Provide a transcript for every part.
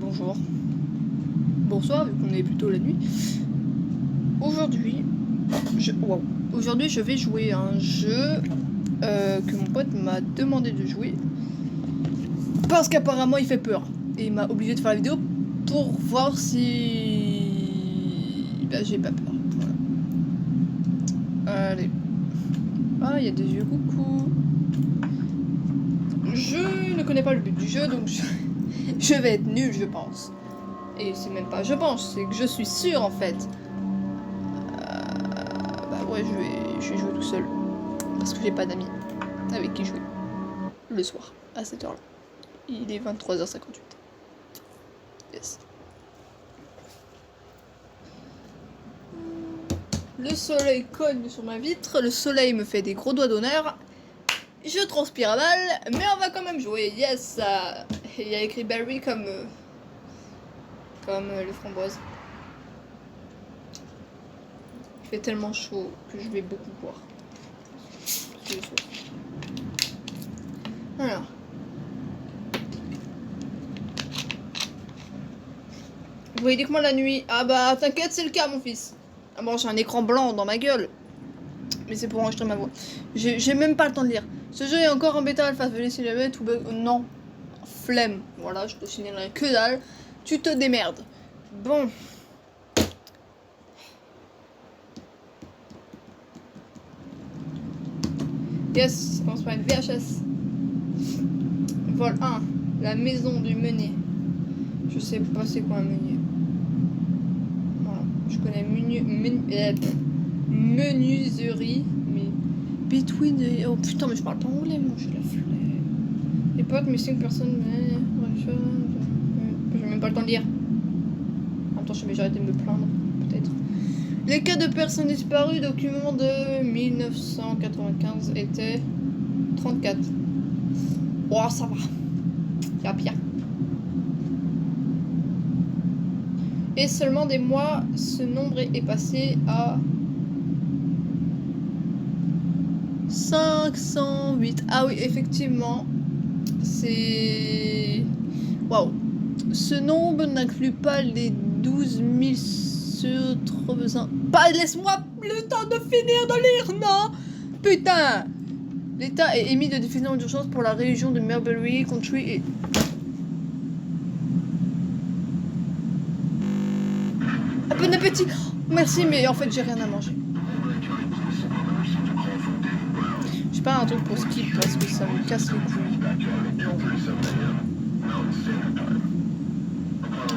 Bonjour. Bonsoir, vu qu'on est plutôt la nuit. Aujourd'hui, Aujourd'hui, je vais jouer à un jeu que mon pote m'a demandé de jouer. Parce qu'apparemment, il fait peur. Et il m'a obligé de faire la vidéo pour voir si... Bah, j'ai pas peur. Voilà. Allez. Ah, il y a des yeux, coucou. Je ne connais pas le but du jeu, donc je vais être nul, je pense. Et c'est même pas je pense, c'est que je suis sûre en fait. Bah ouais, je vais jouer tout seul. Parce que j'ai pas d'amis avec qui jouer. Le soir, à cette heure-là. Il est 23h58. Yes. Le soleil cogne sur ma vitre, le soleil me fait des gros doigts d'honneur. Je transpire à balle, mais on va quand même jouer. Yes. Il y a écrit Berry comme les framboises. Il fait tellement chaud que je vais beaucoup boire. Alors. Vous voyez uniquement la nuit. Ah bah t'inquiète, c'est le cas mon fils. Ah bon, j'ai un écran blanc dans ma gueule. Mais c'est pour enregistrer ma voix. J'ai même pas le temps de lire. Ce jeu est encore en bêta alpha. Venez si jamais tout bug. Non. Flemme. Voilà, je te signalerai que dalle. Tu te démerdes. Bon. Yes, on commence par une VHS. Vol 1. La maison du meunier. Je sais pas c'est quoi un meunier. Voilà. Je connais menuiserie. Mais. Between. Oh putain, mais je parle pas anglais, moi, j'ai la flemme. Les potes, mais 5 personnes. J'ai même pas le temps de lire. En même temps, je sais, mais j'ai arrêté de me plaindre, peut-être. Les cas de personnes disparues, document de 1995 étaient 34. Oh, ça va. Y'a pire. Et seulement des mois, ce nombre est passé à 508. Ah oui, effectivement, c'est... Waouh. Ce nombre n'inclut pas les 12 000 Pas, laisse-moi le temps de finir de lire, non. Putain. L'État a émis de décision d'urgence pour la région de Marbury Country et... Bon appétit. Merci, mais en fait, j'ai rien à manger. J'ai pas un truc pour skip parce que ça me casse les couilles.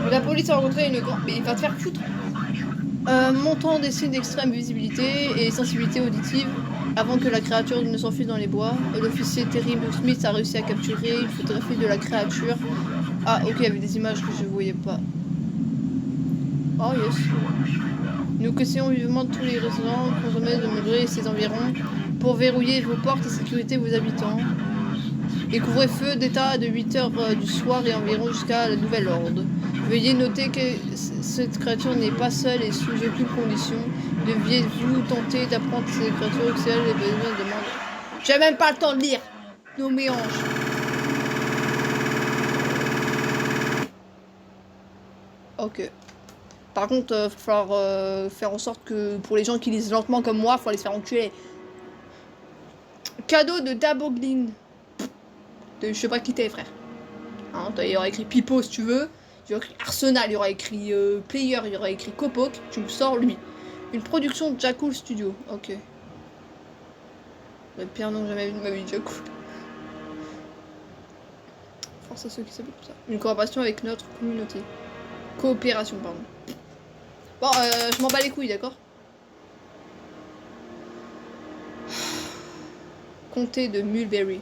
La police a rencontré une grande... Mais il va te faire foutre. Montant des signes d'extrême visibilité et sensibilité auditive avant que la créature ne s'enfuise dans les bois. L'officier Terry Smith a réussi à capturer une photographie de la créature. Ah ok, il y avait des images que je voyais pas. Oh yes. Nous conseillons vivement tous les résidents consommer de Mulgrave et ses environs pour verrouiller vos portes et sécuriter vos habitants. Et couvre-feu d'état de 8h du soir et environ jusqu'à la nouvelle ordre. Veuillez noter que cette créature n'est pas seule et sous aucune condition. Deviez-vous tenter d'apprendre ces créatures excellentes et besoin de demande. J'ai même pas le temps de lire nos mélanges. Ok. Par contre, il va falloir faire en sorte que pour les gens qui lisent lentement comme moi, il faut aller se faire enculer. Cadeau de Daboglin. Je sais pas qui t'es, frère. Hein, il y aura écrit Pipo si tu veux. Il y aura écrit Arsenal, il y aura écrit Player, il y aura écrit Kopok. Tu me sors lui. Une production de Jackal Studio. Ok. Le pire nom que j'ai jamais vu de ma vie, Jackal. Force à ceux qui s'appellent comme ça. Une collaboration avec notre communauté. Coopération, pardon. Bon, je m'en bats les couilles, d'accord? Comté de Mulberry.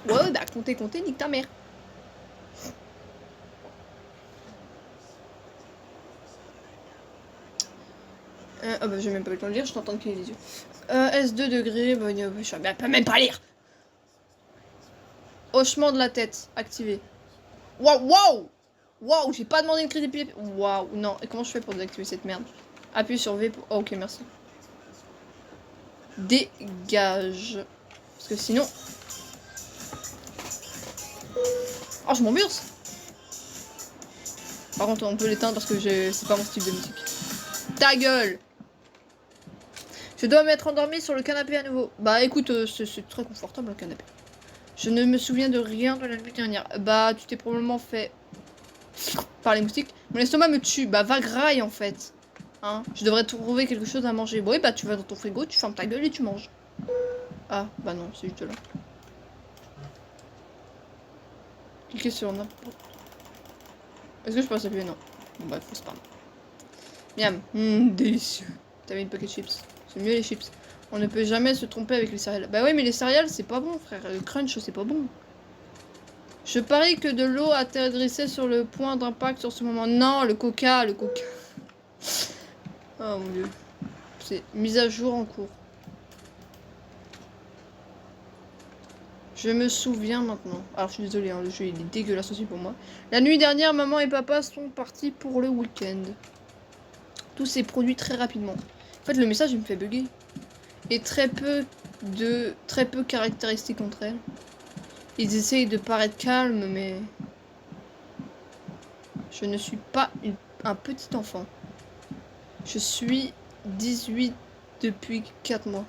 Ouais, bah comptez, nique ta mère. Ah bah j'ai même pas eu le temps de lire, je t'entends qu'il les yeux. S2 degrés, bah je vais même pas lire. Hochement de la tête, activé. Waouh, j'ai pas demandé une crise d'épilepsie. Waouh, non, et comment je fais pour désactiver cette merde? Appuie sur V pour... Oh, ok, merci. Dégage. Parce que sinon... Oh, je m'ambiance. Par contre, on peut l'éteindre parce que c'est pas mon style de musique. Ta gueule! Je dois m'être endormi sur le canapé à nouveau. Bah écoute, c'est très confortable le canapé. Je ne me souviens de rien de la nuit dernière. Bah tu t'es probablement fait par les moustiques. Mon estomac me tue. Bah va graille en fait. Hein, je devrais trouver quelque chose à manger. Bon, oui, bah tu vas dans ton frigo, tu fermes ta gueule et tu manges. Ah, bah non, c'est juste là. Cliquez sur n'importe. Est-ce que je peux appuyer? Non. Bon, bah, faut se parler. Miam. Délicieux. T'avais une pocket chips. C'est mieux les chips. On ne peut jamais se tromper avec les céréales. Bah oui, mais les céréales, c'est pas bon, frère. Le crunch, c'est pas bon. Je parie que de l'eau atterrissait sur le point d'impact sur ce moment. Non, le coca, le coca. Oh mon dieu. C'est mise à jour en cours. Je me souviens maintenant. Alors je suis désolée, hein, le jeu il est dégueulasse aussi pour moi. La nuit dernière, maman et papa sont partis pour le week-end. Tout s'est produit très rapidement. En fait, le message il me fait bugger. Et très peu caractéristiques entre elles. Ils essayent de paraître calmes, mais je ne suis pas un petit enfant. Je suis 18 depuis 4 mois.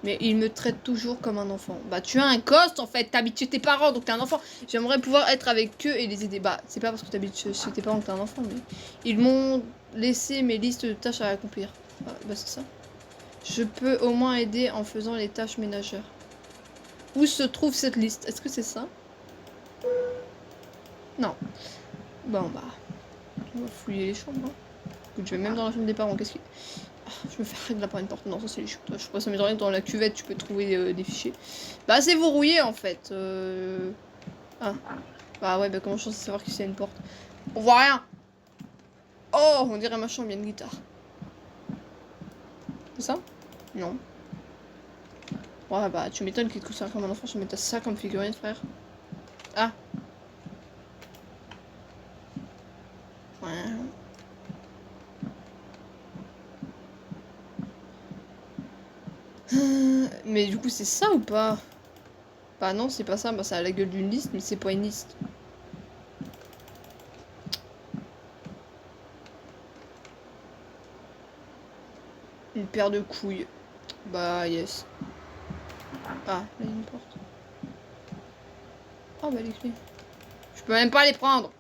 Mais ils me traitent toujours comme un enfant. Bah tu as un ghost en fait, t'habites chez tes parents donc t'es un enfant. J'aimerais pouvoir être avec eux et les aider. Bah c'est pas parce que t'habites chez tes parents que t'es un enfant, mais ils m'ont laissé mes listes de tâches à accomplir. Bah c'est ça. Je peux au moins aider en faisant les tâches ménagères. Où se trouve cette liste? Est-ce que c'est ça? Non. Bon bah, on va fouiller les chambres. Hein. Écoute, je vais même dans la chambre des parents. Qu'est-ce qu'il... Je me fais régler par une porte. Non, ça c'est les chutes. Je crois que ça m'étonnerait que dans la cuvette tu peux trouver des fichiers. Bah c'est verrouillé en fait. Ah. Bah ouais, bah comment je suis censé savoir que c'est une porte? On voit rien. Oh, on dirait ma chambre, il y a une guitare. C'est ça? Non. Ouais bah tu m'étonnes qu'il te coûte ça comme un enfant, je mets ça comme figurine frère. Ah. Ouais. Mais du coup c'est ça ou pas? Bah non c'est pas ça, bah ça a la gueule d'une liste mais c'est pas une liste. Une paire de couilles. Bah yes. Ah, là il y a une porte. Oh bah les clés. Je peux même pas les prendre.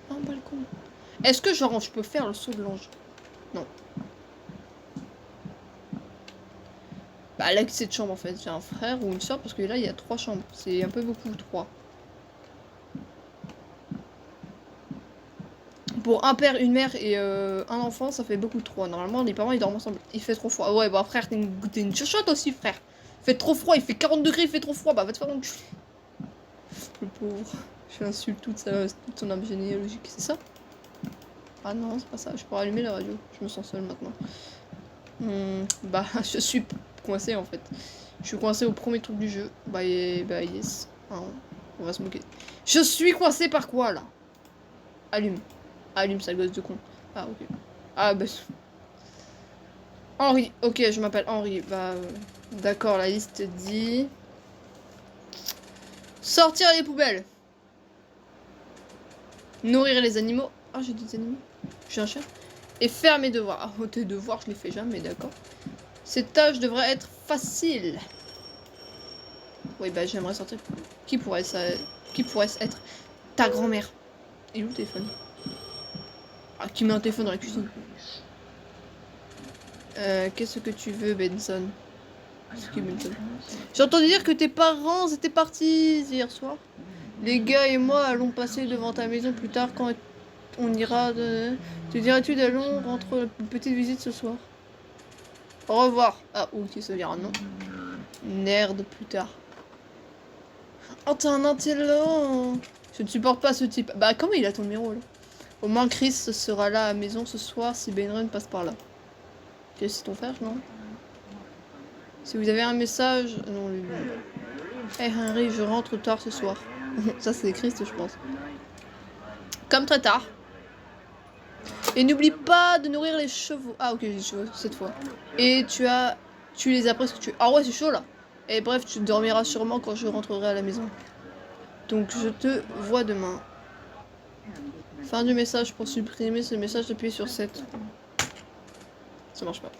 Un balcon. Est-ce que genre je peux faire le saut de l'ange? Non. Bah là cette chambre en fait, j'ai un frère ou une soeur parce que là il y a 3 chambres. C'est un peu beaucoup 3. Pour un père, une mère et un enfant, ça fait beaucoup 3. Normalement les parents ils dorment ensemble. Il fait trop froid. Ouais bah frère t'es une chuchote aussi frère. Il fait trop froid, il fait 40 degrés, il fait trop froid. Bah va te faire enculer. Le pauvre. Je insulte toute son arbre généalogique, c'est ça? Ah non, c'est pas ça. Je pourrais allumer la radio. Je me sens seule maintenant. Bah, je suis coincée en fait. Je suis coincée au premier truc du jeu. Bah yes. Ah, on va se moquer. Je suis coincée par quoi là? Allume. Allume, sale gosse de con. Ah, ok. Ah, bah. Henri. Ok, je m'appelle Henri. Bah, d'accord, la liste dit. Sortir les poubelles. Nourrir les animaux. Ah, j'ai des animaux. J'ai un chien. Et faire mes devoirs. Ah, tes devoirs, je les fais jamais, d'accord. Cette tâche devrait être facile. Oui, bah j'aimerais sortir. Qui pourrait être ta grand-mère? Il est où le téléphone? Ah, qui met un téléphone dans la cuisine? Qu'est-ce que tu veux, Benson? J'ai entendu dire que tes parents étaient partis hier soir. Les gars et moi allons passer devant ta maison plus tard quand on ira de... Te dirais-tu d'allons rendre une petite visite ce soir? Au revoir. Ah, ok, ça veut dire non. Nerd plus tard. Oh, t'es un intello. Je ne supporte pas ce type. Bah, comment il a ton numéro, là? Au moins, Chris sera là à la maison ce soir si Benron passe par là. C'est ton frère, non? Si vous avez un message... Non, lui... Hey Henry, je rentre tard ce soir. Ça, c'est Chris, je pense. Comme très tard. Et n'oublie pas de nourrir les chevaux. Ah, ok, j'ai des chevaux cette fois. Et tu les as presque tués. Ah ouais, c'est chaud, là. Et bref, tu dormiras sûrement quand je rentrerai à la maison. Donc je te vois demain. Fin du message. Pour supprimer ce message, appuyez sur 7. Ça marche pas.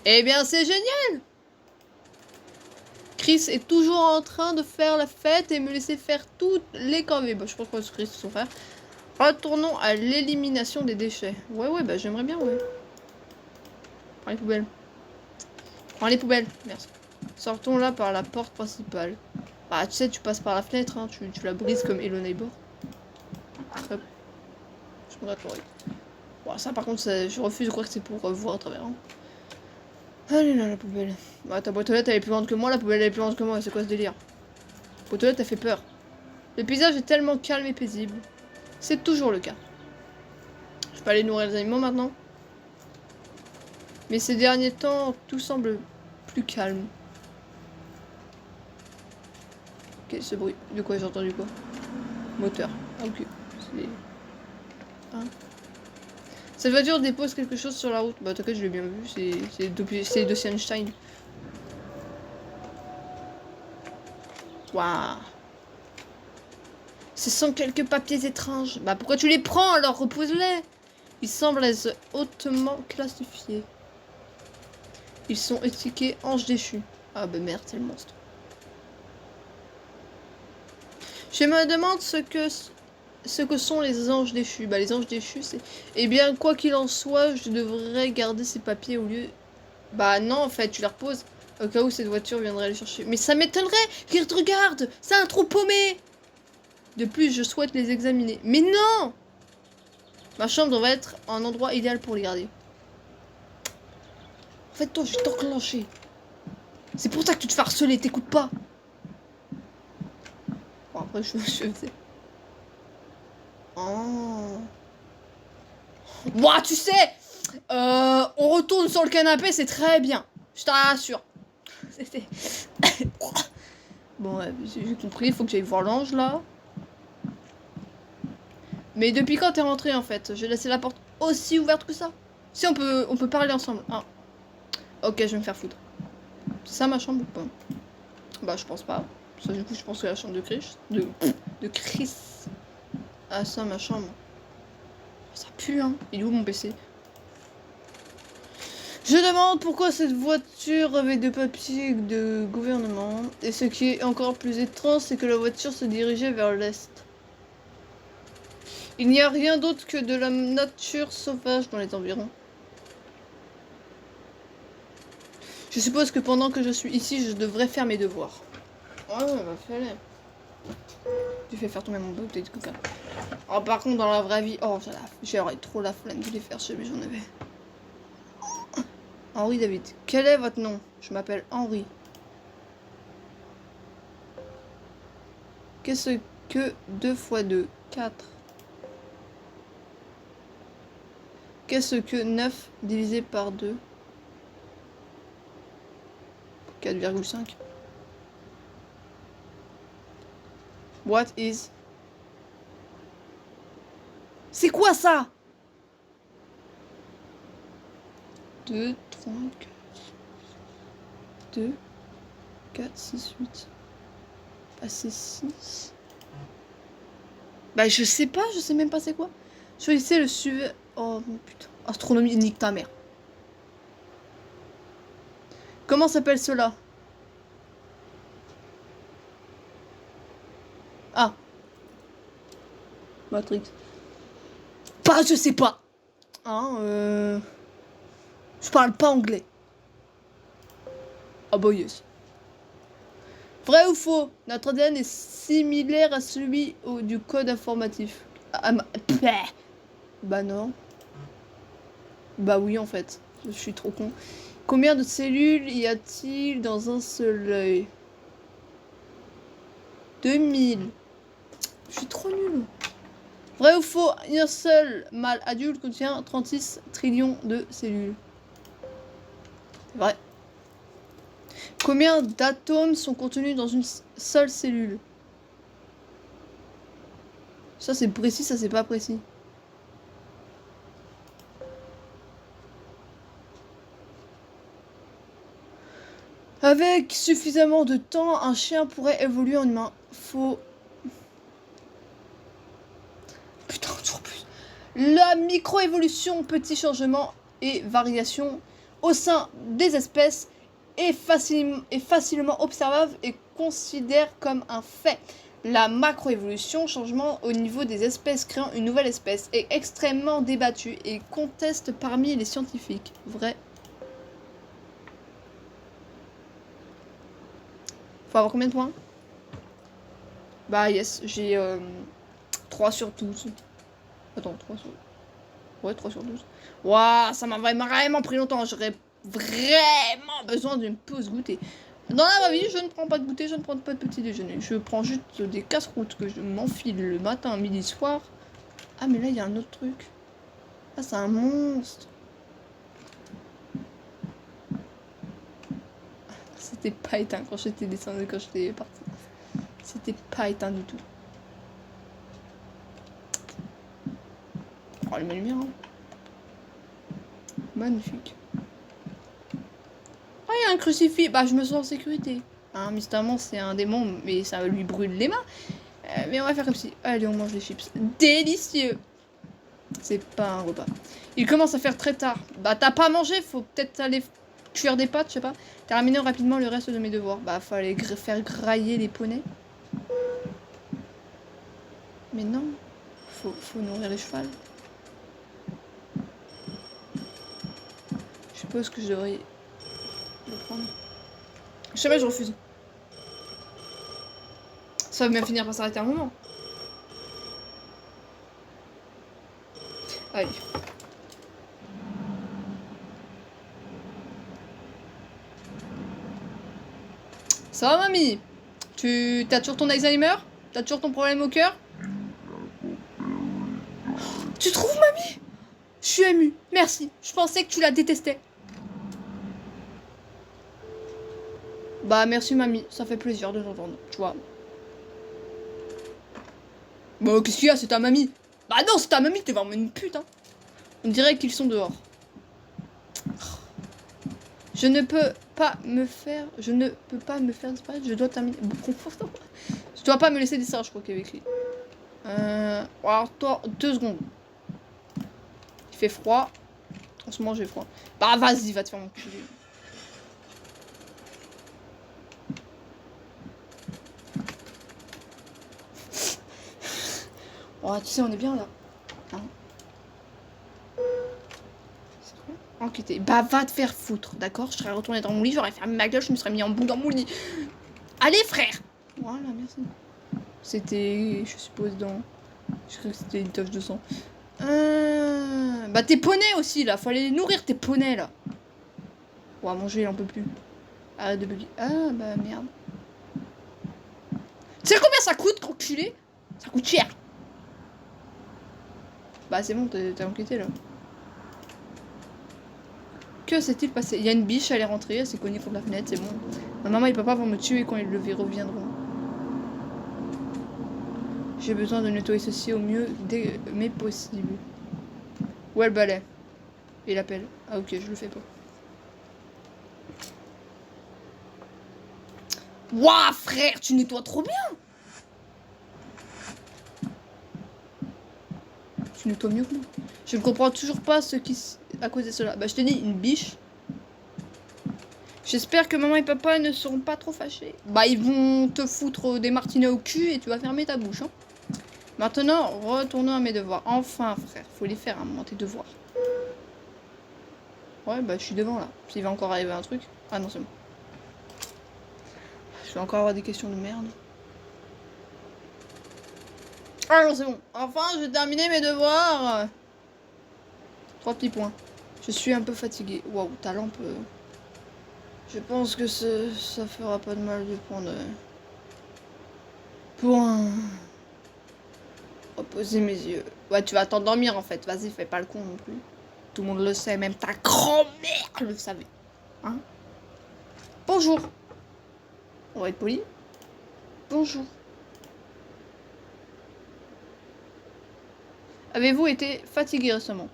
Eh bien, c'est génial! Chris est toujours en train de faire la fête et me laisser faire toutes les corvées. Bah, je pense pas que Chris, c'est son frère. Retournons à l'élimination des déchets. Ouais, bah j'aimerais bien, ouais. Prends les poubelles. Prends les poubelles, merci. Sortons là par la porte principale. Bah, tu sais, tu passes par la fenêtre, hein, tu la brises comme Hello Neighbor. Hop. Je me gratte l'oreille. Bon, ça, par contre, je refuse de croire que c'est pour voir à travers. Hein. Allez là, la poubelle. Bah, ta boîte aux lettres, elle est plus grande que moi, la poubelle, elle est plus grande que moi, c'est quoi ce délire? La boîte aux lettres, elle fait peur. Le paysage est tellement calme et paisible. C'est toujours le cas. Je peux aller nourrir les animaux maintenant. Mais ces derniers temps, tout semble plus calme. Ok, ce bruit. De quoi j'ai entendu quoi? Moteur. Ok. Hein? Cette voiture dépose quelque chose sur la route. Bah t'inquiète, je l'ai bien vu. C'est les dossiers Einstein. Waouh. Ce sont quelques papiers étranges. Bah pourquoi tu les prends alors? Repose-les. Ils semblent être hautement classifiés. Ils sont étiquetés ange déchu. Ah bah merde, c'est le monstre. Je me demande ce que sont les anges déchus. Bah les anges déchus, c'est... Eh bien, quoi qu'il en soit, je devrais garder ces papiers au lieu... Bah non, en fait, tu les reposes. Au cas où cette voiture viendrait les chercher. Mais ça m'étonnerait qu'ils te regardent. C'est un trou paumé. De plus, je souhaite les examiner. Mais non! Ma chambre devrait être un endroit idéal pour les garder. En fait, toi, je vais t'enclencher. C'est pour ça que tu te fais harceler, t'écoutes pas. Bon, après, je sais. Oh. Moi, tu sais, on retourne sur le canapé, c'est très bien. Je t'assure. Bon, ouais, j'ai compris, il faut que j'aille voir l'ange, là. Mais depuis quand t'es rentré, en fait? J'ai laissé la porte aussi ouverte que ça. Si, on peut parler ensemble. Ah. Ok, je vais me faire foutre. C'est ça ma chambre ou pas? Bah, je pense pas. Ça, du coup, je pense que la chambre de Chris. De Chris. Ah, ça, ma chambre. Ça pue, hein. Il est où mon PC? Je demande pourquoi cette voiture avait des papiers de gouvernement. Et ce qui est encore plus étrange, c'est que la voiture se dirigeait vers l'est. Il n'y a rien d'autre que de la nature sauvage dans les environs. Je suppose que pendant que je suis ici, je devrais faire mes devoirs. Ouais, bah fallait. Tu fais faire tomber mon bouteille de coca. Oh, par contre, dans la vraie vie, oh, j'aurais trop la flemme de les faire, celui j'en avais. Henri David. Quel est votre nom? Je m'appelle Henri. Qu'est-ce que 2 fois 2? 4. Qu'est-ce que 9 divisé par 2? 4,5. What is... C'est quoi ça? 2, 3, 4... 2, 4, 6, 8... Ah, c'est 6... Bah, je sais pas, je sais même pas c'est quoi. Choisissez le suivant... Oh, putain. Astronomie, nique ta mère. Comment s'appelle cela? Ah. Matrix. Pas, je sais pas. Hein, je parle pas anglais. Ah bah yes. Vrai ou faux? Notre ADN est similaire à celui du code informatif. Bah non. Bah oui en fait. Je suis trop con. Combien de cellules y a-t-il dans un seul œil? 2000. Je suis trop nulle. Vrai ou faux? Un seul mâle adulte contient 36 trillions de cellules. Vrai. Combien d'atomes sont contenus dans une seule cellule? Ça c'est précis, ça c'est pas précis. Avec suffisamment de temps, un chien pourrait évoluer en humain. faut... Putain, toujours plus. La microévolution, petit changement et variation au sein des espèces est facilement observable et considère comme un fait. La macroévolution, changement au niveau des espèces créant une nouvelle espèce, est extrêmement débattue et conteste parmi les scientifiques. Vrai. Faut avoir combien de points? Bah yes, j'ai 3 sur 12. Attends, 3 sur... Ouais, 3 sur 12. Waouh, ça m'a vraiment pris longtemps. J'aurais vraiment besoin d'une pause goûter. Dans la vie, je ne prends pas de goûter, je ne prends pas de petit déjeuner. Je prends juste des casse-routes que je m'enfile le matin, midi, soir. Ah, mais là, il y a un autre truc. Ah, c'est un monstre. C'était pas éteint quand j'étais descendu, quand j'étais parti. C'était pas éteint du tout. Oh, la lumière, hein. Magnifique. Ah, il y a un crucifix. Bah, je me sens en sécurité. Hein, mystérimement, c'est un démon, mais ça lui brûle les mains. Mais on va faire comme si. Allez, on mange des chips. Délicieux. C'est pas un repas. Il commence à faire très tard. Bah, t'as pas mangé, faut peut-être aller cuire des pâtes, je sais pas. Terminer rapidement le reste de mes devoirs. Bah, fallait faire grailler les poneys. Mais non. Faut nourrir les chevals. Je suppose que je devrais le prendre. Je sais pas, je refuse. Ça va bien finir par s'arrêter un moment. Allez. Ça va, mamie? T'as toujours ton Alzheimer? T'as toujours ton problème au cœur? Tu trouves, mamie? Je suis émue. Merci. Je pensais que tu la détestais. Bah, merci, mamie. Ça fait plaisir de t'entendre, tu vois. Bah, qu'est-ce qu'il y a? C'est ta mamie. Bah non, c'est ta mamie, t'es vraiment une pute, hein. On dirait qu'ils sont dehors. Je ne peux pas me faire disparaître. Je dois terminer. Je dois pas me laisser distraire, je crois qu'il y avait écrit. Alors, toi, 2 secondes. Il fait froid. En ce moment, j'ai froid. Bah, vas-y, va te faire m'enculer. Oh, tu sais, on est bien là. Hein, enquêter. Bah, va te faire foutre, d'accord? Je serais retournée dans mon lit, j'aurais fermé ma gueule, je me serais mis en bout dans mon lit. Allez, frère! Voilà, merci. C'était, je suppose, dans... Je crois que c'était une tache de sang. Bah, tes poneys aussi, là. Faut aller les nourrir, tes poneys, là. On va manger, il en peut plus. Arrête de bugger. Ah, bah, merde. Tu sais combien ça coûte, enculé? Ça coûte cher. Bah, c'est bon, t'as enquêté, là. Que s'est-il passé? Il y a une biche, elle est rentrée, elle s'est cognée contre la fenêtre, c'est bon. Ma maman et papa vont me tuer quand ils le reviendront. J'ai besoin de nettoyer ceci au mieux mais possible. Où est le balai? Et l'appelle. Ah ok, je le fais pas. Waouh, frère, tu nettoies trop bien! Tu nettoies mieux que moi. Je ne comprends toujours pas ce qui a causé cela. Bah, je te dis, une biche. J'espère que maman et papa ne seront pas trop fâchés. Bah, ils vont te foutre des martinets au cul et tu vas fermer ta bouche, hein. Maintenant, retournons à mes devoirs. Enfin, frère, faut les faire à un moment, tes devoirs. Ouais, bah, je suis devant, là. S'il va encore arriver un truc. Ah non, c'est bon. Je vais encore avoir des questions de merde. Ah non, c'est bon. Enfin, j'ai terminé mes devoirs. 3 petits points. Je suis un peu fatiguée. Waouh, ta lampe... Je pense que ça fera pas de mal de prendre... Pour un... Reposer mes yeux. Ouais, tu vas t'endormir, en fait. Vas-y, fais pas le con non plus. Tout le monde le sait, même ta grand-mère le savait. Hein? Bonjour. On va être poli. Bonjour. Avez-vous été fatigué récemment?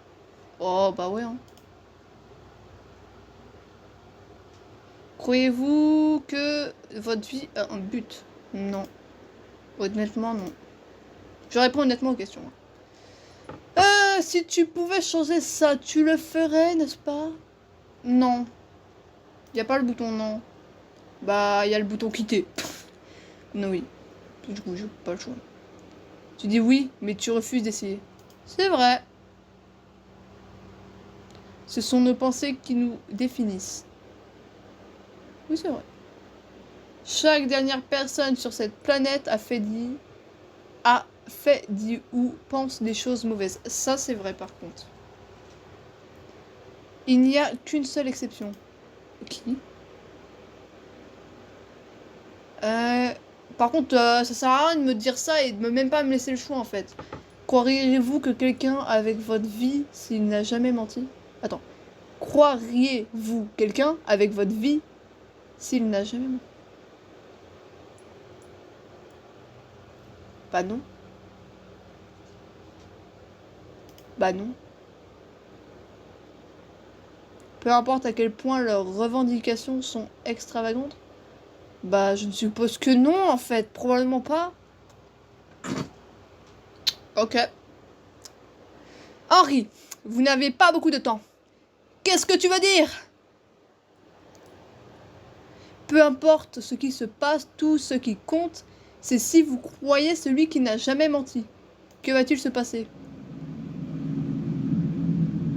Oh, bah ouais, hein. Croyez-vous que votre vie a un but? Non. Honnêtement, non. Je réponds honnêtement aux questions. Si tu pouvais changer ça, tu le ferais, n'est-ce pas? Non. Y a pas le bouton non. Bah, y a le bouton quitter. Non, oui. Du coup, j'ai pas le choix. Tu dis oui, mais tu refuses d'essayer. C'est vrai. Ce sont nos pensées qui nous définissent. Oui, c'est vrai. Chaque dernière personne sur cette planète a fait dit ou pense des choses mauvaises. Ça, c'est vrai, par contre. Il n'y a qu'une seule exception. Qui? Par contre, ça sert à rien de me dire ça et de même pas me laisser le choix, en fait. Croiriez-vous que quelqu'un avec votre vie s'il n'a jamais menti? Attends. Croiriez-vous quelqu'un avec votre vie s'il n'a jamais menti? Bah non. Bah non. Peu importe à quel point leurs revendications sont extravagantes. Bah je ne suppose que non en fait. Probablement pas. Ok. Henri, vous n'avez pas beaucoup de temps. Qu'est-ce que tu veux dire? Peu importe ce qui se passe, tout ce qui compte, c'est si vous croyez celui qui n'a jamais menti. Que va-t-il se passer?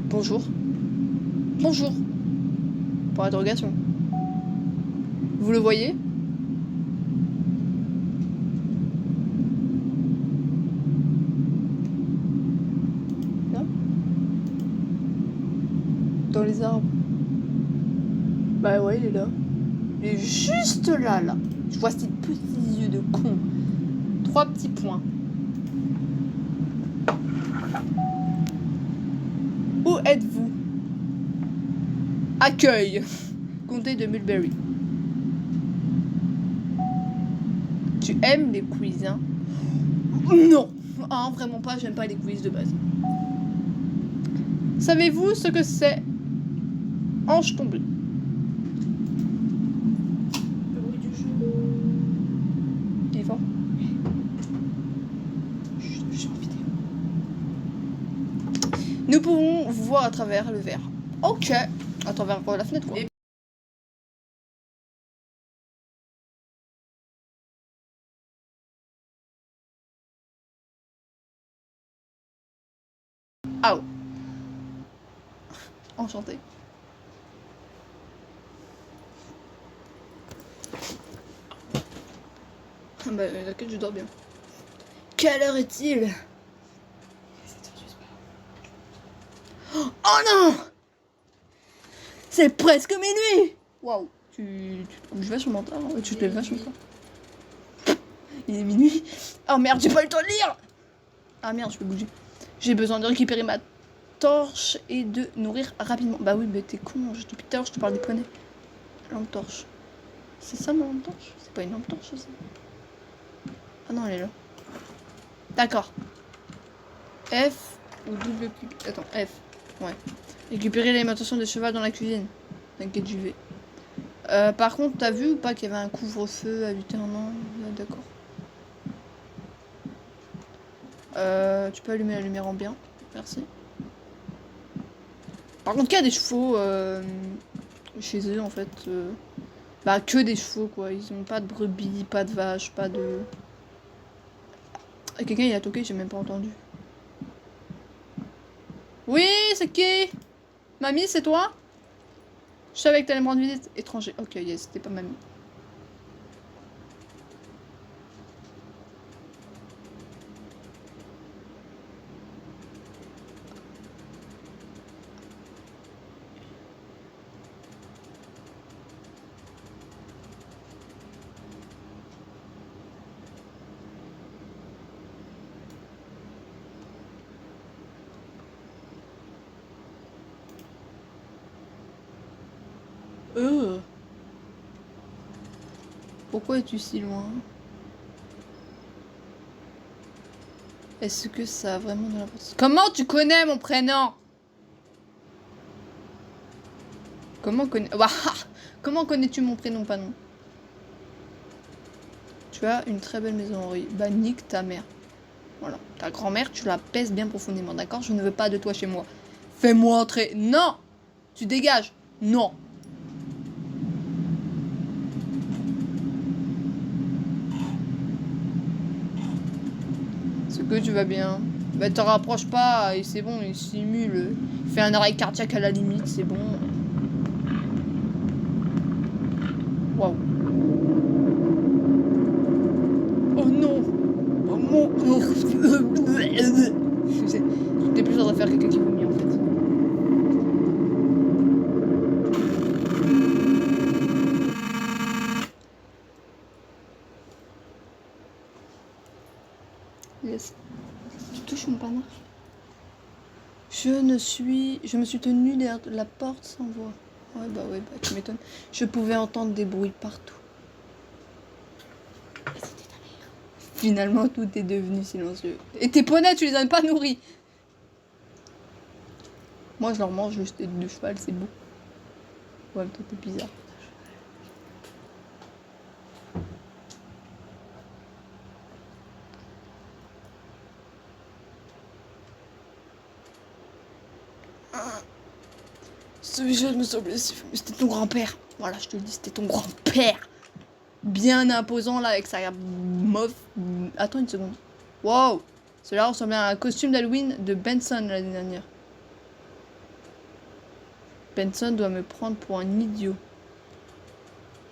Bonjour. Bonjour. Pour interrogation. Vous le voyez? Là? Dans les arbres. Bah ouais, il est là. Il est juste là, là. Je vois ces petits yeux de con. 3 petits points. Où êtes-vous? Accueil. Comté de Mulberry. Tu aimes les quiz, hein? Non. Ah, vraiment pas, j'aime pas les quiz de base. Savez-vous ce que c'est? Ange tombé. Le bruit du jeu. Il est fort. J'ai envie de... Nous pouvons vous voir à travers le verre. Ok. À travers la fenêtre, quoi. Ah oh. Enchanté. Bah, t'inquiète, je dors bien. Quelle heure est-il? Oh non! C'est presque minuit! Waouh! Tu te couches vachement tard, hein. Tu te lèves vachement tard. Il est minuit. Oh merde, j'ai pas eu le temps de lire! Ah merde, je peux bouger. J'ai besoin de récupérer ma torche et de nourrir rapidement. Bah oui, mais t'es con, depuis tout à l'heure je te parle des poneys. Lampe torche. C'est ça ma lampe torche? C'est pas une lampe torche ça? Ah non, elle est là. D'accord. F ou double clic. Attends, F. Ouais. Récupérer l'alimentation des chevaux dans la cuisine. T'inquiète, j'y vais. Par contre, t'as vu ou pas qu'il y avait un couvre-feu à 8h? Non, d'accord. Tu peux allumer la lumière ambiante. Merci. Par contre, qu'il y a des chevaux chez eux en fait. Bah, que des chevaux quoi. Ils ont pas de brebis, pas de vaches, pas de. Ah, quelqu'un il a toqué, j'ai même pas entendu. Oui, c'est qui? Mamie, c'est toi? Je savais que t'allais me rendre visite. Étranger. Ok, yes, c'était pas mamie. Pourquoi es-tu si loin? Est-ce que ça a vraiment de l'importance? Comment tu connais mon prénom? Comment connais... Comment connais-tu mon prénom, pas non? Tu Tu as une très belle maison Henri. Bah nique ta mère. Voilà. Ta grand-mère, tu la pèses bien profondément, d'accord? Je ne veux pas de toi chez moi. Fais-moi entrer. Non! Tu dégages. Non. C'est que tu vas bien. Bah te rapproche pas et c'est bon, il simule. Il fait un arrêt cardiaque à la limite, c'est bon. Waouh. Oh non. Oh mon... J'étais plus en train de faire quelqu'un qui vomit en fait. Yes. Tu touches mon panard. Je me suis tenue derrière la porte sans voix. Ouais, bah, tu m'étonnes. Je pouvais entendre des bruits partout. Et c'était ta mère. Finalement, tout est devenu silencieux. Et tes poneys, tu les as pas nourris. Moi, je leur mange juste tête de cheval, c'est beau. Ouais, toi, t'es bizarre. Ce visuel me semblait si familier. C'était ton grand-père. Voilà, je te le dis, c'était ton grand-père. Bien imposant là avec sa mauve. Attends une seconde. Wow. Cela ressemblait à un costume d'Halloween de Benson l'année dernière. Benson doit me prendre pour un idiot.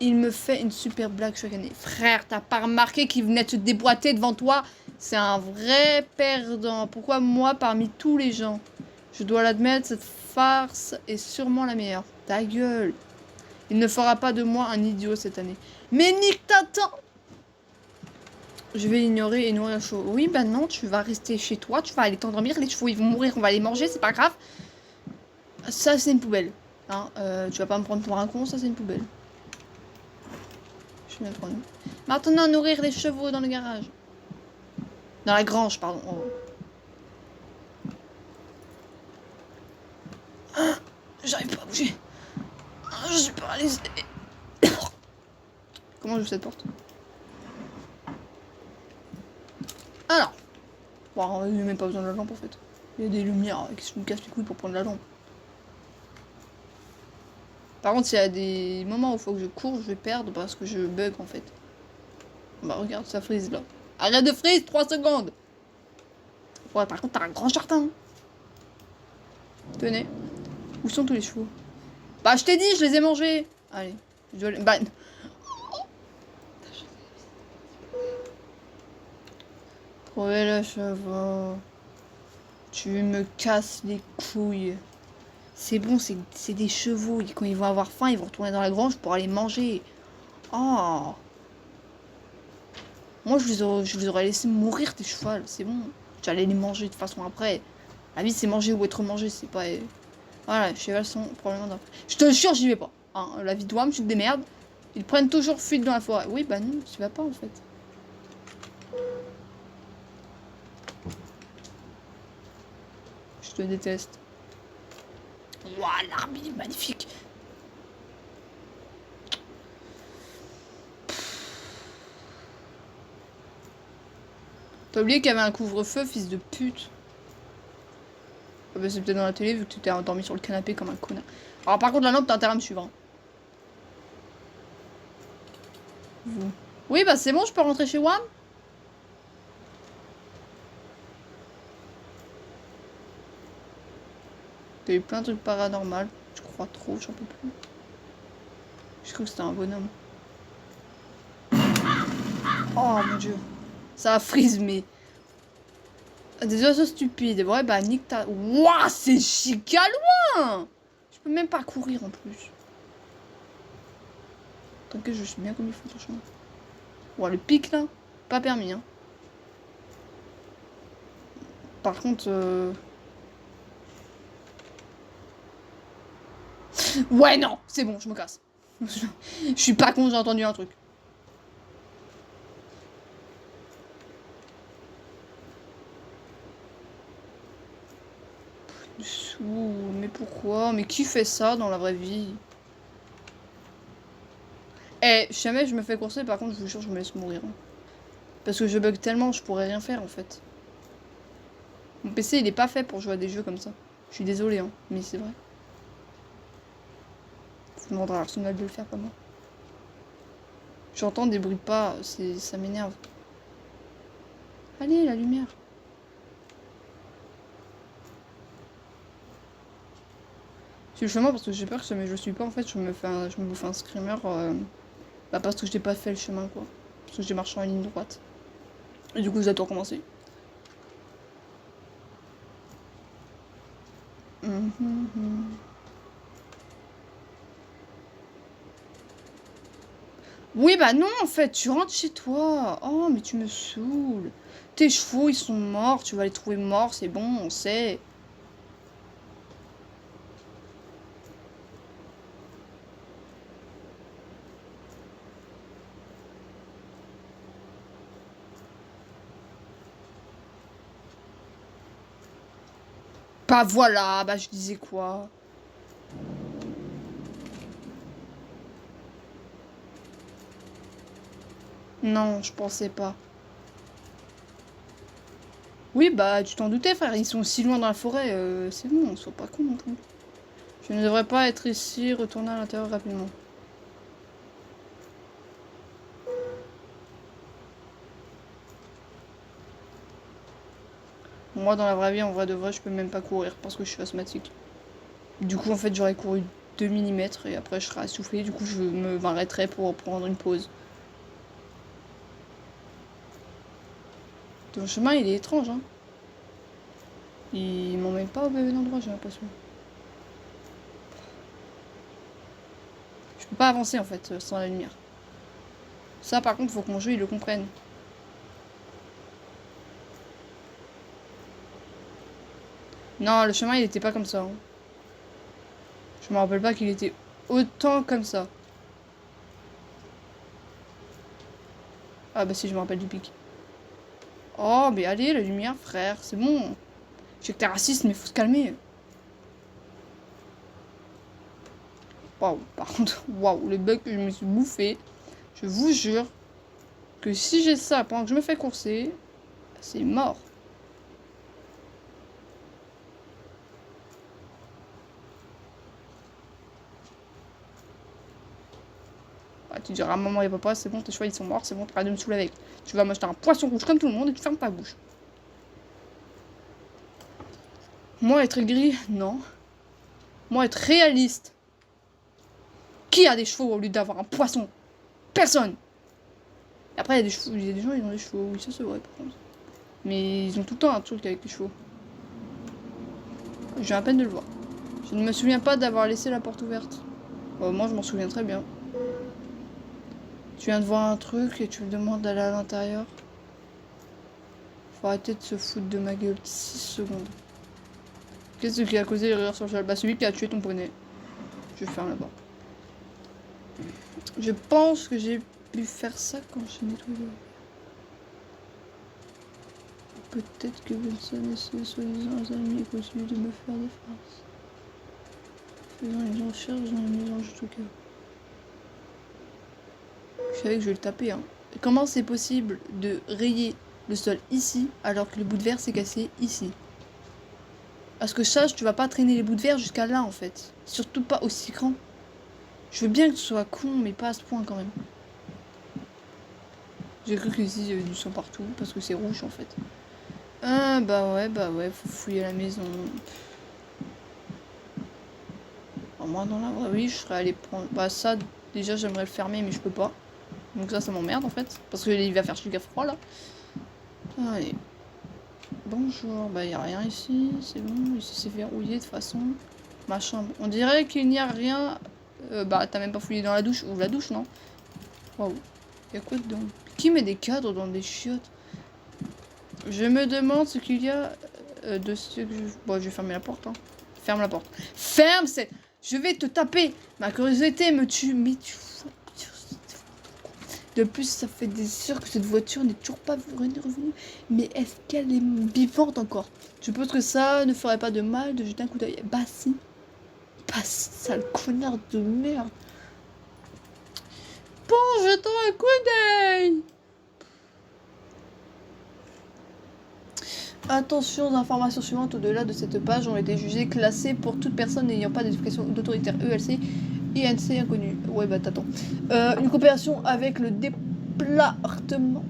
Il me fait une super blague chaque année. Frère, t'as pas remarqué qu'il venait de se déboîter devant toi? C'est un vrai perdant. Pourquoi moi parmi tous les gens? Je dois l'admettre, cette farce est sûrement la meilleure. Ta gueule. Il ne fera pas de moi un idiot cette année. Mais nique ta temps. Je vais l'ignorer et nourrir chaud. Oui, bah non, tu vas rester chez toi, tu vas aller t'endormir, les chevaux ils vont mourir, on va les manger, c'est pas grave. Ça c'est une poubelle. Hein, tu vas pas me prendre pour un con, ça c'est une poubelle. Je vais la prendre. Maintenant, nourrir les chevaux dans le garage. Dans la grange, pardon. Oh. Ah, j'arrive pas à bouger. Ah, je suis paralysée. Comment j'ouvre cette porte? Alors. Bon, il n'y a même pas besoin de la lampe en fait. Il y a des lumières qui me cassent les couilles pour prendre la lampe. Par contre, il y a des moments où il faut que je cours, je vais perdre parce que je bug en fait. Bah regarde, ça frise là. Arrête de freeze, 3 secondes. Ouais, par contre, t'as un grand jardin. Tenez. Où sont tous les chevaux? Bah, je t'ai dit, je les ai mangés. Allez, je dois les... Bah... Trouver le cheval. Tu me casses les couilles. C'est bon, c'est des chevaux. Quand ils vont avoir faim, ils vont retourner dans la grange pour aller manger. Oh. Moi, je les aurais laissés mourir, tes chevaux. C'est bon. Tu allais les manger de toute façon après. La vie, c'est manger ou être mangé. C'est pas... Voilà, les chevaux sont probablement dans... Je te jure, j'y vais pas. Hein, la vie de Wam, tu te démerdes. Ils prennent toujours fuite dans la forêt. Oui, bah non, tu vas pas en fait. Je te déteste. Waouh, l'arbre, il est magnifique. T'as oublié qu'il y avait un couvre-feu, fils de pute. Ah bah c'est peut-être dans la télé vu que tu t'es endormi sur le canapé comme un connard. Alors par contre la lampe t'as intérêt à me suivre. Hein. Vous. Oui bah c'est bon, je peux rentrer chez Wam. T'as eu plein de trucs paranormaux. Je crois trop, j'en peux plus. Je crois que c'était un bonhomme. Oh mon dieu. Ça a frise mais... Des oiseaux stupides. Ouais, bah, nique ta... Wouah, c'est giga loin. Je peux même pas courir en plus. T'inquiète, je suis bien comme il faut, franchement. Ouais, le pic, là, pas permis, hein. Par contre... Ouais, non, c'est bon, je me casse. Je suis pas con, j'ai entendu un truc. Mais pourquoi? Mais qui fait ça dans la vraie vie? Eh, jamais je me fais courser, par contre, je vous jure, je me laisse mourir. Hein. Parce que je bug tellement, je pourrais rien faire en fait. Mon PC il est pas fait pour jouer à des jeux comme ça. Je suis désolée, hein, mais c'est vrai. Faut demander à Arsenal de le faire, pas moi. J'entends des bruits de pas, ça m'énerve. Allez, la lumière. C'est le chemin parce que j'ai peur que si je suis pas en fait, je me bouffe un screamer. Bah parce que je n'ai pas fait le chemin quoi. Parce que j'ai marché en ligne droite. Et du coup, j'ai tout recommencé. Oui, bah non, en fait, tu rentres chez toi. Oh, mais tu me saoules. Tes chevaux, ils sont morts. Tu vas les trouver morts, c'est bon, on sait. Bah voilà, bah je disais quoi? Non, je pensais pas. Oui, bah tu t'en doutais, frère. Ils sont si loin dans la forêt. C'est bon, sois pas con non plus. Je ne devrais pas être ici, retourner à l'intérieur rapidement. Moi, dans la vraie vie, en vrai de vrai, je peux même pas courir parce que je suis asthmatique. Du coup, en fait, j'aurais couru 2 mm et après, je serais essoufflée. Du coup, je m'arrêterais pour prendre une pause. Ton chemin, il est étrange, hein. Il m'emmène pas au même endroit, j'ai l'impression. Je peux pas avancer, en fait, sans la lumière. Ça, par contre, faut que mon jeu, il le comprenne. Non, le chemin, il était pas comme ça. Hein. Je me rappelle pas qu'il était autant comme ça. Ah bah si, je me rappelle du pic. Oh, mais allez, la lumière, frère, c'est bon. Je sais que t'es raciste, mais faut se calmer. Waouh, par contre, waouh, le bug que je me suis bouffé. Je vous jure que si j'ai ça pendant que je me fais courser, c'est mort. Bah, tu diras à maman et papa, c'est bon, tes choix ils sont morts, c'est bon, t'arrêtes de me saouler avec. Tu vas m'acheter un poisson rouge comme tout le monde et tu fermes ta bouche. Moi, être gris, non. Moi, être réaliste. Qui a des chevaux au lieu d'avoir un poisson? Personne. Et après, il y a des chevaux, il y a des gens, ils ont des chevaux. Oui, ça c'est vrai, par contre. Mais ils ont tout le temps un truc avec les chevaux. J'ai à peine de le voir. Je ne me souviens pas d'avoir laissé la porte ouverte. Moi, je m'en souviens très bien. Tu viens de voir un truc et tu me demandes d'aller à l'intérieur. Faut arrêter de se foutre de ma gueule. 6 secondes. Qu'est-ce qui a causé les rires sur le cheval? Bah, celui qui a tué ton poney. Je ferme la porte. Je pense que j'ai pu faire ça quand je nettoyais. Peut-être que Wilson et ses soi-disant amis continuent de me faire des farces. Faisant une recherche dans les maisons juste au cas. Je savais que je vais le taper, hein. Comment c'est possible de rayer le sol ici alors que le bout de verre s'est cassé ici? Parce que sache, tu vas pas traîner les bouts de verre jusqu'à là en fait. Surtout pas aussi grand. Je veux bien que tu sois con, mais pas à ce point quand même. J'ai cru qu'ici il y avait du sang partout parce que c'est rouge en fait. Ah bah ouais, faut fouiller la maison. Alors, moi dans la vraie vie, je serais allé prendre. Bah ça, déjà j'aimerais le fermer, mais je peux pas. Donc ça m'emmerde en fait. Parce qu'il va faire giga froid là. Allez. Bonjour, bah y a rien ici, c'est bon, ici c'est verrouillé de toute façon. Ma chambre. On dirait qu'il n'y a rien. Bah t'as même pas fouillé dans la douche. Ouvre la douche, non? Waouh. Y'a quoi dedans? Qui met des cadres dans des chiottes? Je me demande ce qu'il y a de ce que je... Bon, je vais fermer la porte, hein. Ferme la porte. Ferme cette... Je vais te taper. Ma curiosité me tue. Mais tu... De plus, ça fait des heures que cette voiture n'est toujours pas revenue. Mais est-ce qu'elle est vivante encore? Je pense que ça ne ferait pas de mal de jeter un coup d'œil. Bah si. Bah sale connard de merde. Bon, jetons un coup d'œil. Attention aux informations suivantes au-delà de cette page ont été jugées classées pour toute personne n'ayant pas d'éducation d'autoritaire ELC, INC inconnu. Ouais bah t'attends. Une coopération avec le département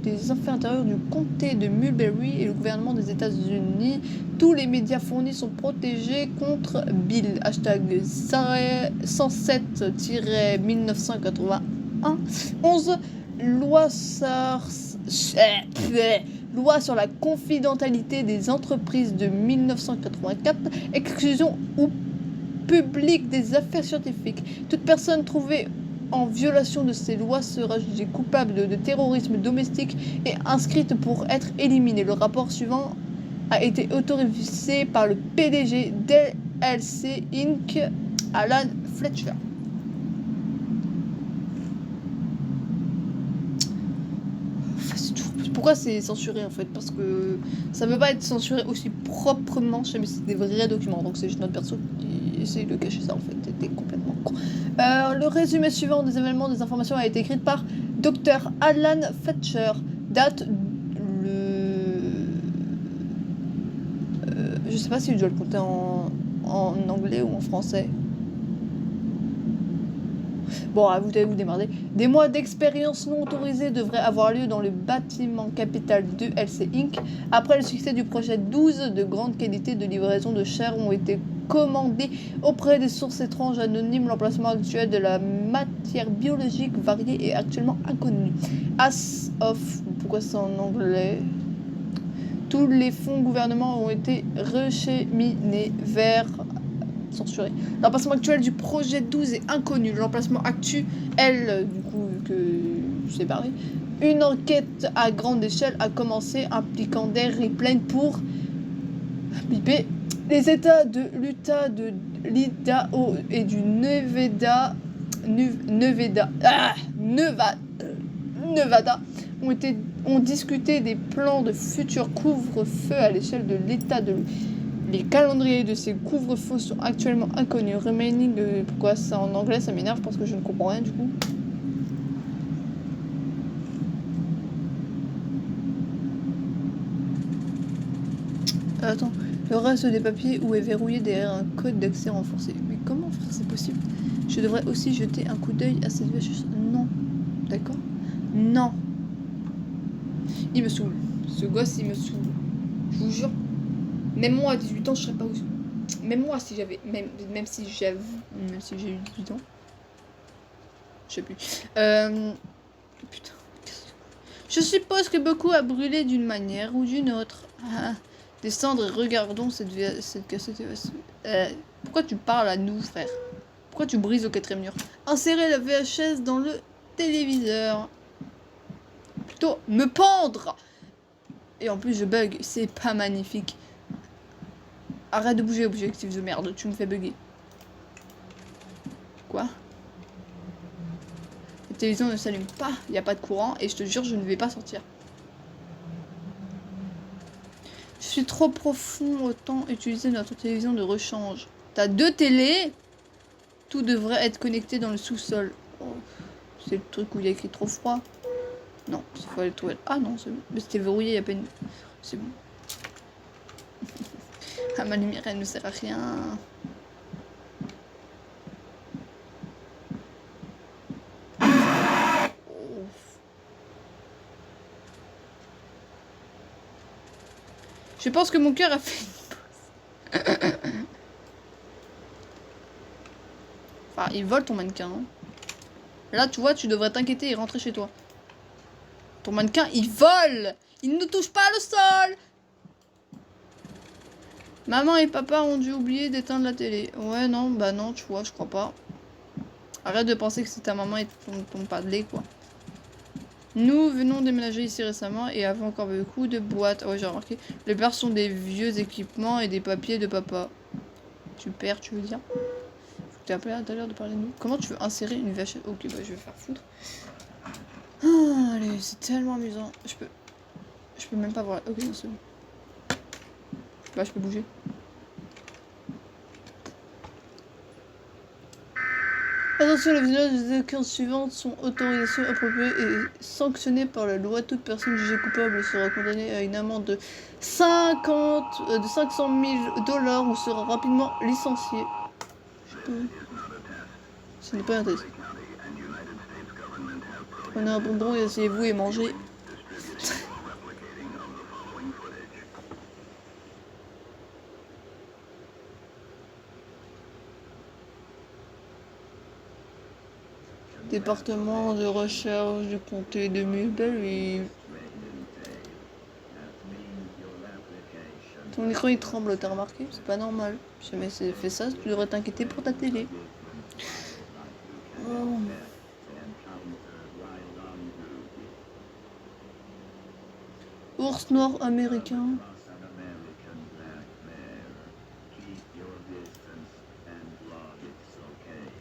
des affaires intérieures du comté de Mulberry et le gouvernement des États-Unis. Tous les médias fournis sont protégés contre Bill. Hashtag 107-1981 11 loi sur la confidentialité des entreprises de 1984, exclusion ou public des affaires scientifiques. Toute personne trouvée en violation de ces lois sera jugée coupable de terrorisme domestique et inscrite pour être éliminée. Le rapport suivant a été autorisé par le PDG d'LC Inc., Alan Fletcher. Pourquoi c'est censuré en fait? Parce que ça peut pas être censuré aussi proprement, je sais, mais c'est des vrais documents, donc c'est juste notre perso qui essaye de cacher ça en fait, t'es complètement con. Le résumé suivant des événements, des informations a été écrit par Dr. Alan Fletcher, date je sais pas si je dois le compter en anglais ou en français. Bon, vous allez vous démerder. Des mois d'expérience non autorisée devraient avoir lieu dans le bâtiment capital de LC Inc. Après le succès du projet 12, de grande qualité de livraison de chair ont été commandés auprès des sources étranges anonymes. L'emplacement actuel de la matière biologique variée est actuellement inconnu. As of... Pourquoi c'est en anglais? Tous les fonds gouvernement ont été recheminés vers... censuré. L'emplacement actuel du projet 12 est inconnu. L'emplacement actuel, du coup, que je sais parler. Une enquête à grande échelle a commencé impliquant des replays pour biper les États de l'Utah, de l'Idaho et du Nevada ont discuté des plans de futurs couvre-feu à l'échelle de l'État de Les calendriers de ces couvre-feux sont actuellement inconnus. Remaining, pourquoi c'est en anglais, ça m'énerve parce que je ne comprends rien du coup. Attends, le reste des papiers où est verrouillé derrière un code d'accès renforcé. Mais comment frère, c'est possible? Je devrais aussi jeter un coup d'œil à cette VHS. Non. D'accord? Non. Il me saoule. Ce gosse, il me saoule. Je vous jure. Même moi à 18 ans, je serais pas où. Même moi, si j'avais. Même si j'ai eu 18 ans. Je sais plus. Putain. Je suppose que beaucoup a brûlé d'une manière ou d'une autre. Ah, descendre et regardons cette cassette. Pourquoi tu parles à nous, frère? Pourquoi tu brises au quatrième mur? Insérer la VHS dans le téléviseur. Plutôt me pendre. Et en plus, je bug. C'est pas magnifique. Arrête de bouger, objectif de merde, tu me fais bugger. Quoi? La télévision ne s'allume pas, il n'y a pas de courant et je te jure, je ne vais pas sortir. Je suis trop profond, autant utiliser notre télévision de rechange. T'as 2 télés? Tout devrait être connecté dans le sous-sol. Oh, c'est le truc où il y a écrit trop froid. Non, il faut aller trouver. Ah non, c'est bon. Mais c'était verrouillé il y a peine. C'est bon. Ah, ma lumière, elle ne sert à rien. Je pense que mon cœur a fait une pause. Enfin, il vole ton mannequin. Hein. Là, tu vois, tu devrais t'inquiéter et rentrer chez toi. Ton mannequin, il vole! Il ne touche pas le sol! Maman et papa ont dû oublier d'éteindre la télé. Ouais, non, bah non, tu vois, je crois pas. Arrête de penser que c'est ta maman et ton padlé, quoi. Nous venons déménager ici récemment et avons encore beaucoup de boîtes. Ouais, j'ai remarqué. Les plupart sont des vieux équipements et des papiers de papa. Super, tu veux dire? Tu as pas l'air de parler de nous. Comment tu veux insérer une VHS? Ok, bah je vais faire foutre. Ah, allez, c'est tellement amusant. Je peux même pas voir. Ok, non, c'est bon. Bah, je peux bouger. Attention, les violences des occurrences suivantes sont autorisations appropriées et sanctionnées par la loi. Toute personne jugée coupable sera condamnée à une amende de 500 000 $ ou sera rapidement licenciée. Ce n'est pas intéressant. Prenez un bonbon et asseyez-vous et mangez. Département de recherche du comté de Mulberry. Ton écran il tremble, t'as remarqué? C'est pas normal. Si jamais c'est fait ça, tu devrais t'inquiéter pour ta télé. Oh. Ours noir américain.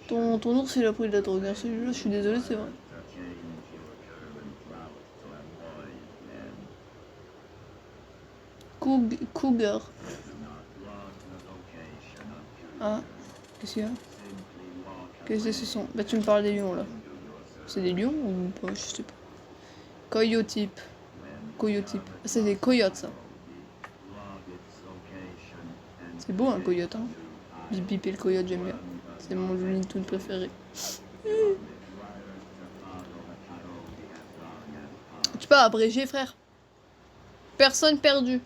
Ton ours il a pris de la drogue, hein. Celui-là, je suis désolée, c'est vrai. Cougar. Ah, qu'est-ce qu'il y a? Qu'est-ce que ce sont? Bah tu me parles des lions là. C'est des lions ou pas? Je sais pas. Coyotype. Coyotype. Ah, c'est des coyotes ça. C'est beau un coyote hein. Bip bip et le coyote j'aime bien. C'est mon Looney Tunes préféré. Tu peux abréger frère. Personne perdue.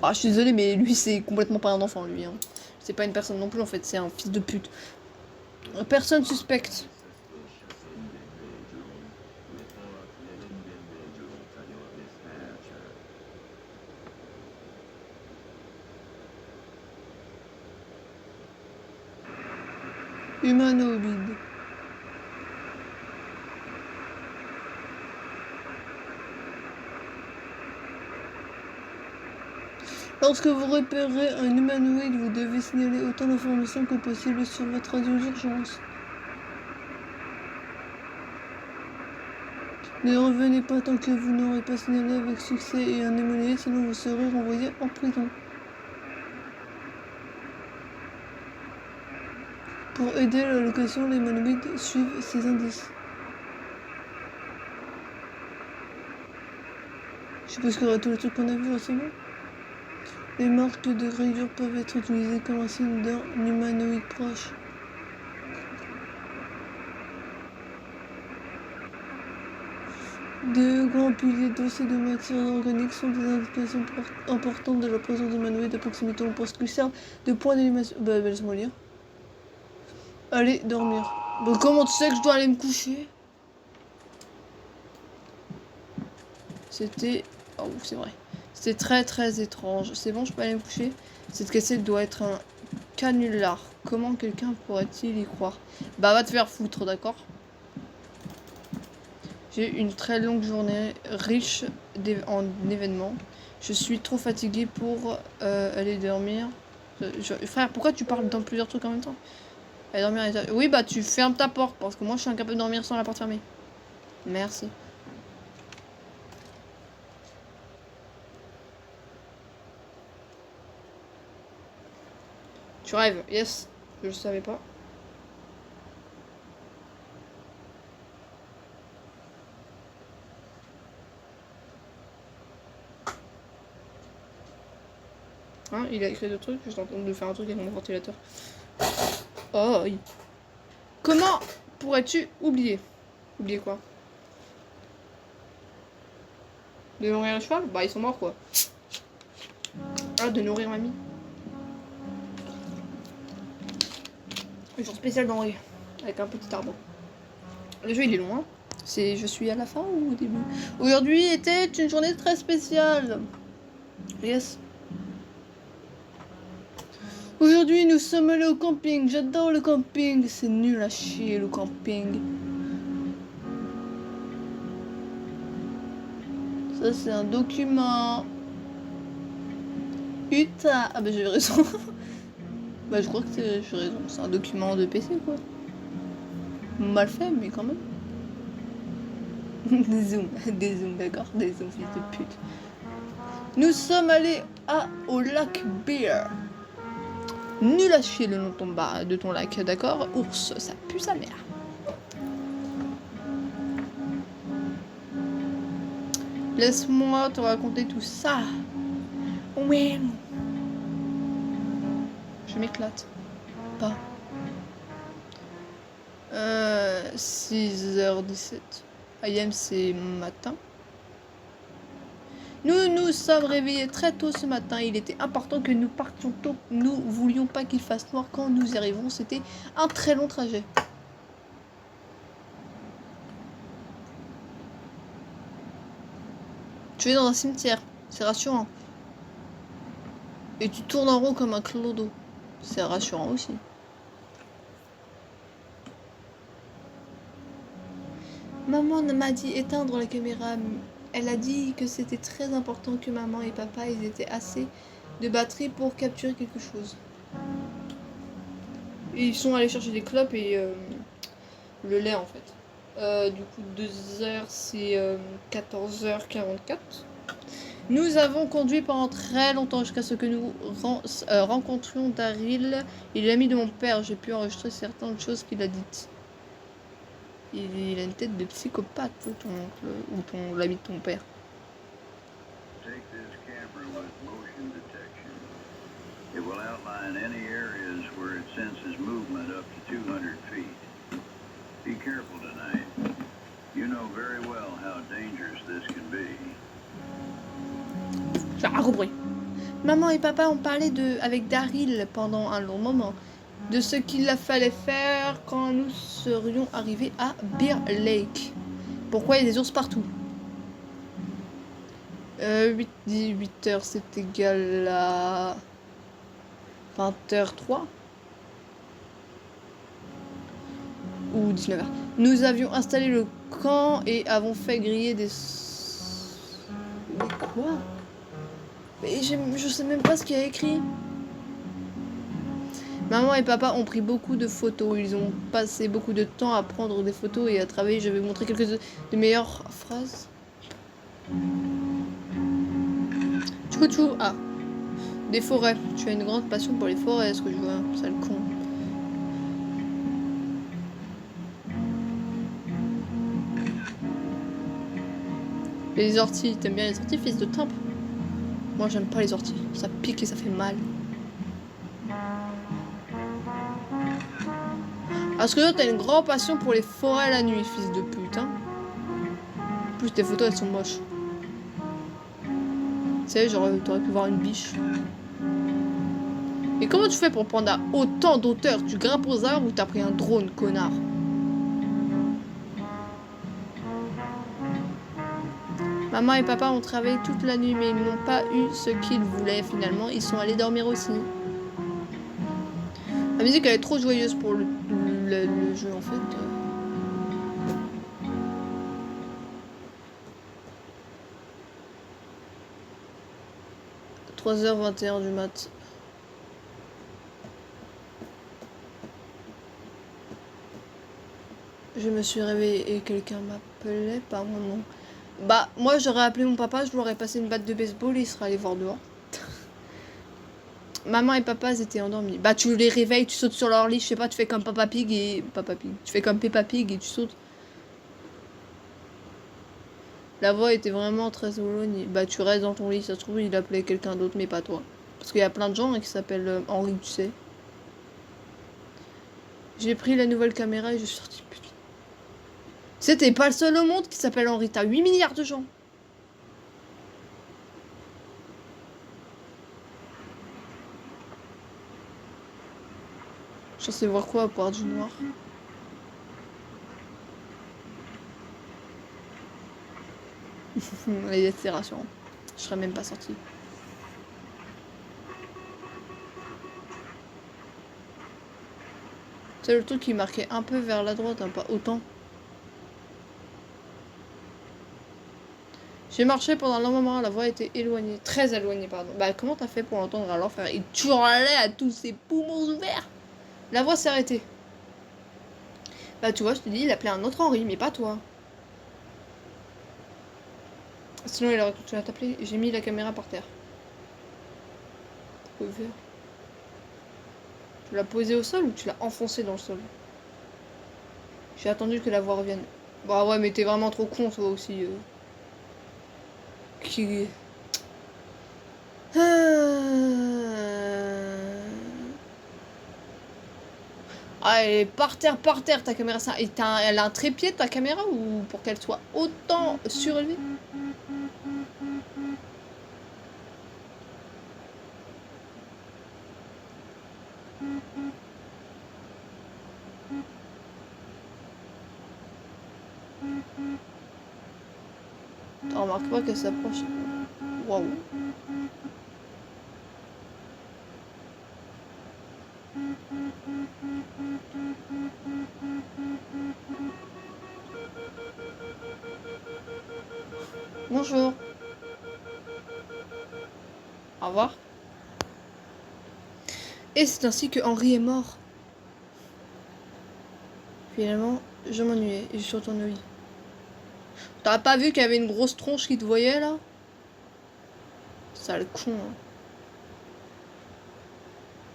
Ah, je suis désolée, mais lui, c'est complètement pas un enfant, lui. Hein. C'est pas une personne non plus, en fait, c'est un fils de pute. Personne suspecte. Humanoïde. Lorsque vous repérez un humanoïde, vous devez signaler autant d'informations que possible sur votre radio d'urgence. Ne revenez pas tant que vous n'aurez pas signalé avec succès et un humanoïde, sinon vous serez renvoyé en prison. Pour aider la location, les humanoïdes suivent ces indices. Je suppose qu'il y aura tous les trucs qu'on a vus récemment. Les marques de gravure peuvent être utilisées comme un signe d'un humanoïde proche. De grands piliers d'os et de matières organiques sont des indications importantes de la présence d'humanoïdes à proximité. On pense qu'ils servent de point d'animation. Bah laisse-moi lire. Allez, dormir. Bah comment tu sais que je dois aller me coucher? C'était... Oh, c'est vrai. C'était très très étrange. C'est bon, je peux aller me coucher? Cette cassette doit être un canular. Comment quelqu'un pourrait-il y croire? Bah va te faire foutre, d'accord? J'ai une très longue journée riche en événements. Je suis trop fatiguée pour aller dormir. Frère, pourquoi tu parles dans plusieurs trucs en même temps? Aller dormir, oui, bah tu fermes ta porte parce que moi je suis incapable de dormir sans la porte fermée. Merci. Tu rêves, yes. Je le savais pas. Hein, il a écrit d'autres trucs, je suis en train de faire un truc avec mon ventilateur. Oh, oui. Comment pourrais-tu oublier? Oublier quoi? De nourrir un cheval? Bah ils sont morts quoi. Ah, de nourrir mamie. Un jour spécial d'Henri, avec un petit arbre. Le jeu il est long, hein. Je suis à la fin ou au début? Aujourd'hui était une journée très spéciale. Yes. Aujourd'hui nous sommes allés au camping. J'adore le camping. C'est nul à chier le camping. Ça c'est un document. Putain. Ah bah j'ai raison. Bah je crois que j'ai raison. C'est un document de PC quoi. Mal fait mais quand même. Des zooms, d'accord, des zooms, fils de pute. Nous sommes allés au lac Bear. Nul à chier le nom de ton lac, d'accord? Ours, ça pue sa mère. Laisse-moi te raconter tout ça. Ouais. Je m'éclate. Pas. 6h17. IM, c'est matin. Nous nous sommes réveillés très tôt ce matin. Il était important que nous partions tôt. Nous voulions pas qu'il fasse noir quand nous y arrivons. C'était un très long trajet. Tu es dans un cimetière. C'est rassurant. Et tu tournes en rond comme un clodo. C'est rassurant aussi. Maman m'a dit éteindre la caméra. Elle a dit que c'était très important que maman et papa ils étaient assez de batterie pour capturer quelque chose. Et ils sont allés chercher des clopes et le lait en fait. Du coup 2h c'est 14h44. Nous avons conduit pendant très longtemps jusqu'à ce que nous rencontrions Daryl. Il est l'ami de mon père. J'ai pu enregistrer certaines choses qu'il a dites. Il a une tête de psychopathe, ton oncle, ou l'ami de ton père. Take this camera with motion detection. It will outline any areas where it senses movement up to 200 feet. Be careful tonight. You know very well how dangerous this can be. J'ai rien compris. Maman et papa ont parlé avec Daryl pendant un long moment de ce qu'il fallait faire quand nous serions arrivés à Bear Lake. Pourquoi il y a des ours partout? 8h c'est égal à 20h03 ou 19h. Nous avions installé le camp et avons fait griller des... Mais quoi? Mais je sais même pas ce qu'il y a écrit. Maman et papa ont pris beaucoup de photos. Ils ont passé beaucoup de temps à prendre des photos et à travailler. Je vais montrer quelques de meilleures phrases. Tchou. Ah. Des forêts. Tu as une grande passion pour les forêts, est-ce que je vois? Sale con. Les orties. T'aimes bien les orties, fils de timbre? Moi, j'aime pas les orties. Ça pique et ça fait mal. Parce que toi, t'as une grande passion pour les forêts la nuit, fils de pute, hein. En plus, tes photos, elles sont moches. Tu sais, t'aurais pu voir une biche. Et comment tu fais pour prendre autant d'auteur? Tu grimpes aux arbres ou t'as pris un drone, connard? Maman et papa ont travaillé toute la nuit, mais ils n'ont pas eu ce qu'ils voulaient. Finalement, ils sont allés dormir aussi. La musique, elle est trop joyeuse pour le jeu, en fait. 3h21 du mat. Je me suis réveillée et quelqu'un m'appelait par mon nom. Bah, moi j'aurais appelé mon papa, je lui aurais passé une batte de baseball et il serait allé voir dehors. Maman et papa ils étaient endormis. Bah, tu les réveilles, tu sautes sur leur lit, je sais pas, tu fais comme Papa Pig et. Papa Pig. Tu fais comme Peppa Pig et tu sautes. La voix était vraiment très éloignée. Bah, tu restes dans ton lit, ça se trouve, il appelait quelqu'un d'autre, mais pas toi. Parce qu'il y a plein de gens hein, qui s'appellent Henri, tu sais. J'ai pris la nouvelle caméra et je suis sortie. Putain. C'était pas le seul au monde qui s'appelle Henri. T'as 8 milliards de gens. Je sais voir quoi à part du noir. C'est rassurant. Je serais même pas sortie. C'est le truc qui marquait un peu vers la droite, hein, pas autant. J'ai marché pendant un long moment, la voix était éloignée. Très éloignée, pardon. Bah, comment t'as fait pour l'entendre alors, frère? Il hurlait à tous ses poumons ouverts. La voix s'est arrêtée. Bah, tu vois, je te dis, il appelait un autre Henri, mais pas toi. Sinon, il aurait continué à t'appeler. J'ai mis la caméra par terre. Ouvert. Tu l'as posée au sol ou tu l'as enfoncée dans le sol? J'ai attendu que la voix revienne. Bah ouais, mais t'es vraiment trop con, toi aussi. Qui... Ah, elle est par terre, ta caméra. Ça. Et elle a un trépied, ta caméra, ou pour qu'elle soit autant surélevée? T'en remarques pas qu'elle s'approche. Waouh. Bonjour. Au revoir. Et c'est ainsi que Henri est mort. Finalement, je m'ennuyais et je suis retournée au lit. T'as pas vu qu'il y avait une grosse tronche qui te voyait là? Sale con. Hein.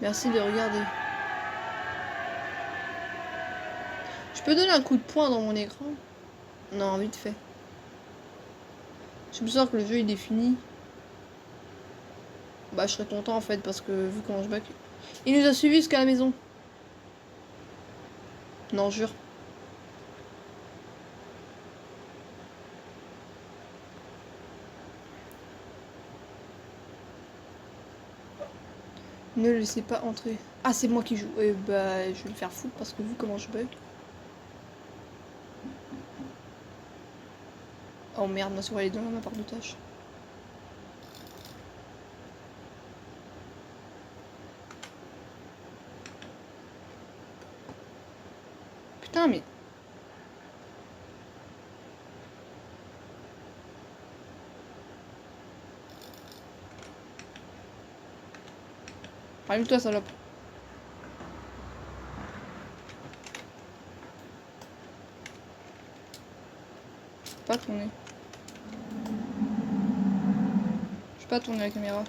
Merci de regarder. Je peux donner un coup de poing dans mon écran? Non, vite fait. Je me sens que le jeu il est fini. Bah je serais content en fait parce que vu comment je back. Il nous a suivis jusqu'à la maison. Non, jure. Ne le laissez pas entrer. Ah, c'est moi qui joue. Et bah, je vais me faire foutre parce que vu comment je bug. Oh merde, ma souris elle est dans ma part de tâche. Putain, mais. Allume-toi, salope. Je peux pas tourner. Je peux pas tourner la caméra.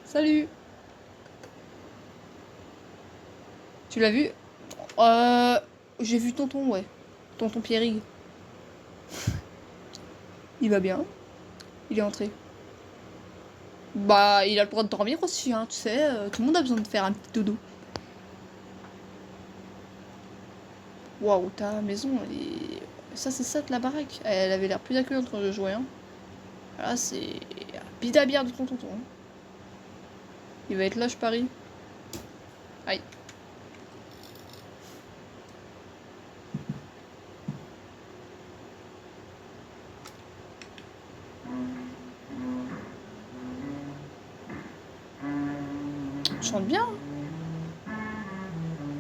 Salut. Tu l'as vu? J'ai vu tonton, ouais. Tonton Pierrig. Il va bien. Il est entré. Bah, il a le droit de dormir aussi, hein, tu sais. Tout le monde a besoin de faire un petit dodo. Waouh, ta maison, elle est... Ça, c'est ça, la baraque. Elle avait l'air plus accueillante quand je jouais, hein. Là, c'est... Bidabière de ton tonton. Hein. Il va être là, je parie. Aïe. Tu chantes bien. Hein.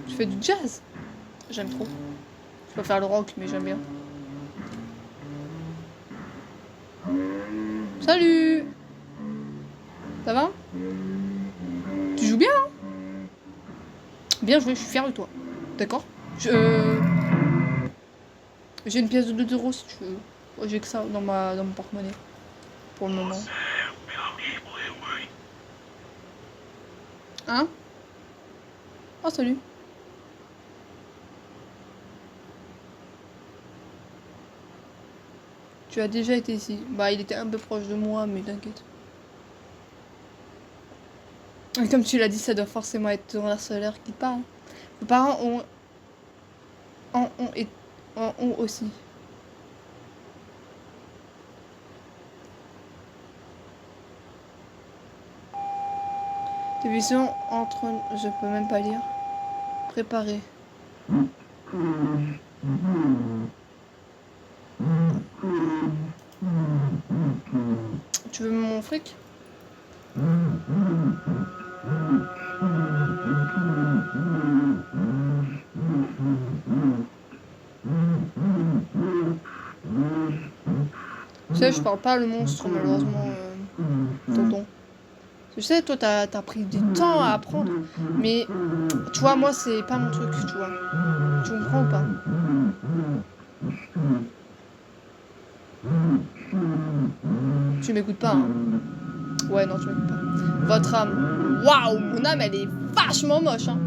Tu fais du jazz. J'aime trop. Je peux faire le rock, mais j'aime bien. Salut. Ça va? Tu joues bien, hein? Bien joué, je suis fière de toi. D'accord? J'ai une pièce de 2 € si tu veux. Oh, j'ai que ça dans mon porte-monnaie. Pour le moment. Hein? Oh, salut. Tu as déjà été ici. Bah, il était un peu proche de moi, mais t'inquiète. Et comme tu l'as dit, ça doit forcément être ton harceleur qui parle. Vos parents ont aussi. Tes visions entre... Je peux même pas lire. Préparé. Tu veux mon fric? Tu sais, je parle pas le monstre, malheureusement, tonton. Tu sais, toi, t'as pris du temps à apprendre, mais tu vois, moi, c'est pas mon truc, tu vois. Tu comprends ou pas? Tu m'écoutes pas, hein. Ouais, non, tu m'écoutes pas. Votre âme. Waouh, mon âme, elle est vachement moche, hein.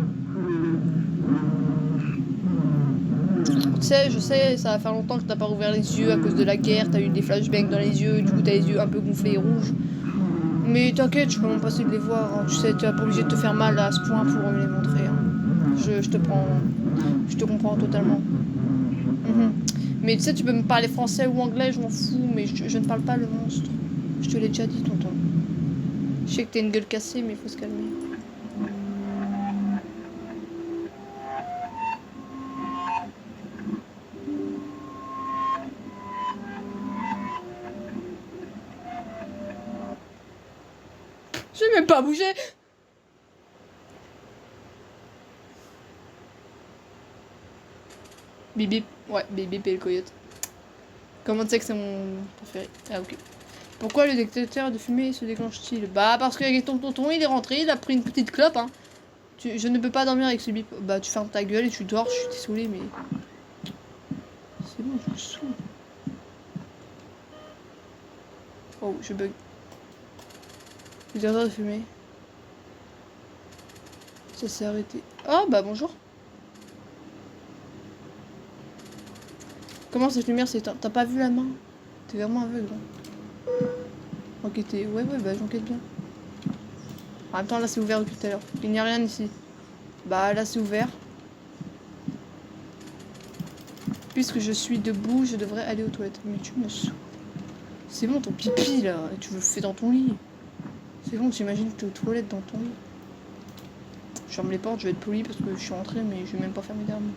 Tu sais, je sais, ça va faire longtemps que t'as pas rouvert les yeux à cause de la guerre, t'as eu des flashbangs dans les yeux, du coup t'as les yeux un peu gonflés et rouges. Mais t'inquiète, je peux m'en passer de les voir, hein. Tu sais, tu vas pas obligé de te faire mal à ce point pour me les montrer, hein. Je te comprends totalement. Mais tu sais, tu peux me parler français ou anglais, je m'en fous, mais je ne parle pas le monstre. Je te l'ai déjà dit, tonton. Je sais que t'as une gueule cassée, mais il faut se calmer. Je vais même pas bouger. Bip bip. Ouais, bip bip et le coyote. Comment tu sais que c'est mon préféré? Ah ok. Pourquoi le détecteur de fumée se déclenche-t-il? Bah parce que ton tonton il est rentré, il a pris une petite clope, hein. Je ne peux pas dormir avec ce bip. Bah tu fermes ta gueule et tu dors, je suis désolée mais... C'est bon, je me saoule. Oh, je bug. Le détecteur de fumée. Ça s'est arrêté. Oh bah bonjour. Comment cette lumière s'éteint? T'as pas vu la main? T'es vraiment aveugle. Hein. Enquêter. Ouais, bah j'enquête bien. En même temps, là c'est ouvert depuis tout à l'heure. Il n'y a rien ici. Bah là c'est ouvert. Puisque je suis debout, je devrais aller aux toilettes. Mais tu me saoules. C'est bon ton pipi là. Tu le fais dans ton lit. C'est bon, t'imagines que t'es aux toilettes dans ton lit. Je ferme les portes, je vais être poli parce que je suis rentrée, mais je vais même pas fermer derrière moi.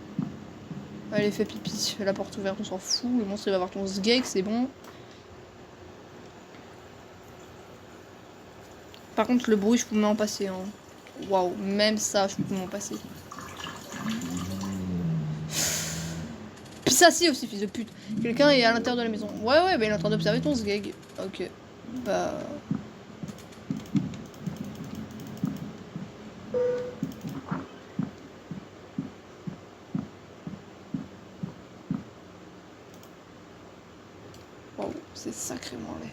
Allez, fais pipi, la porte ouverte, on s'en fout. Le monstre il va voir ton sgeg, c'est bon. Par contre, le bruit, je peux m'en passer. Hein. Waouh, même ça, je peux m'en passer. Puis ça, si aussi, fils de pute. Quelqu'un est à l'intérieur de la maison. Ouais, bah il est en train d'observer ton sgeg. Ok. Bah. Waouh, c'est sacrément laid.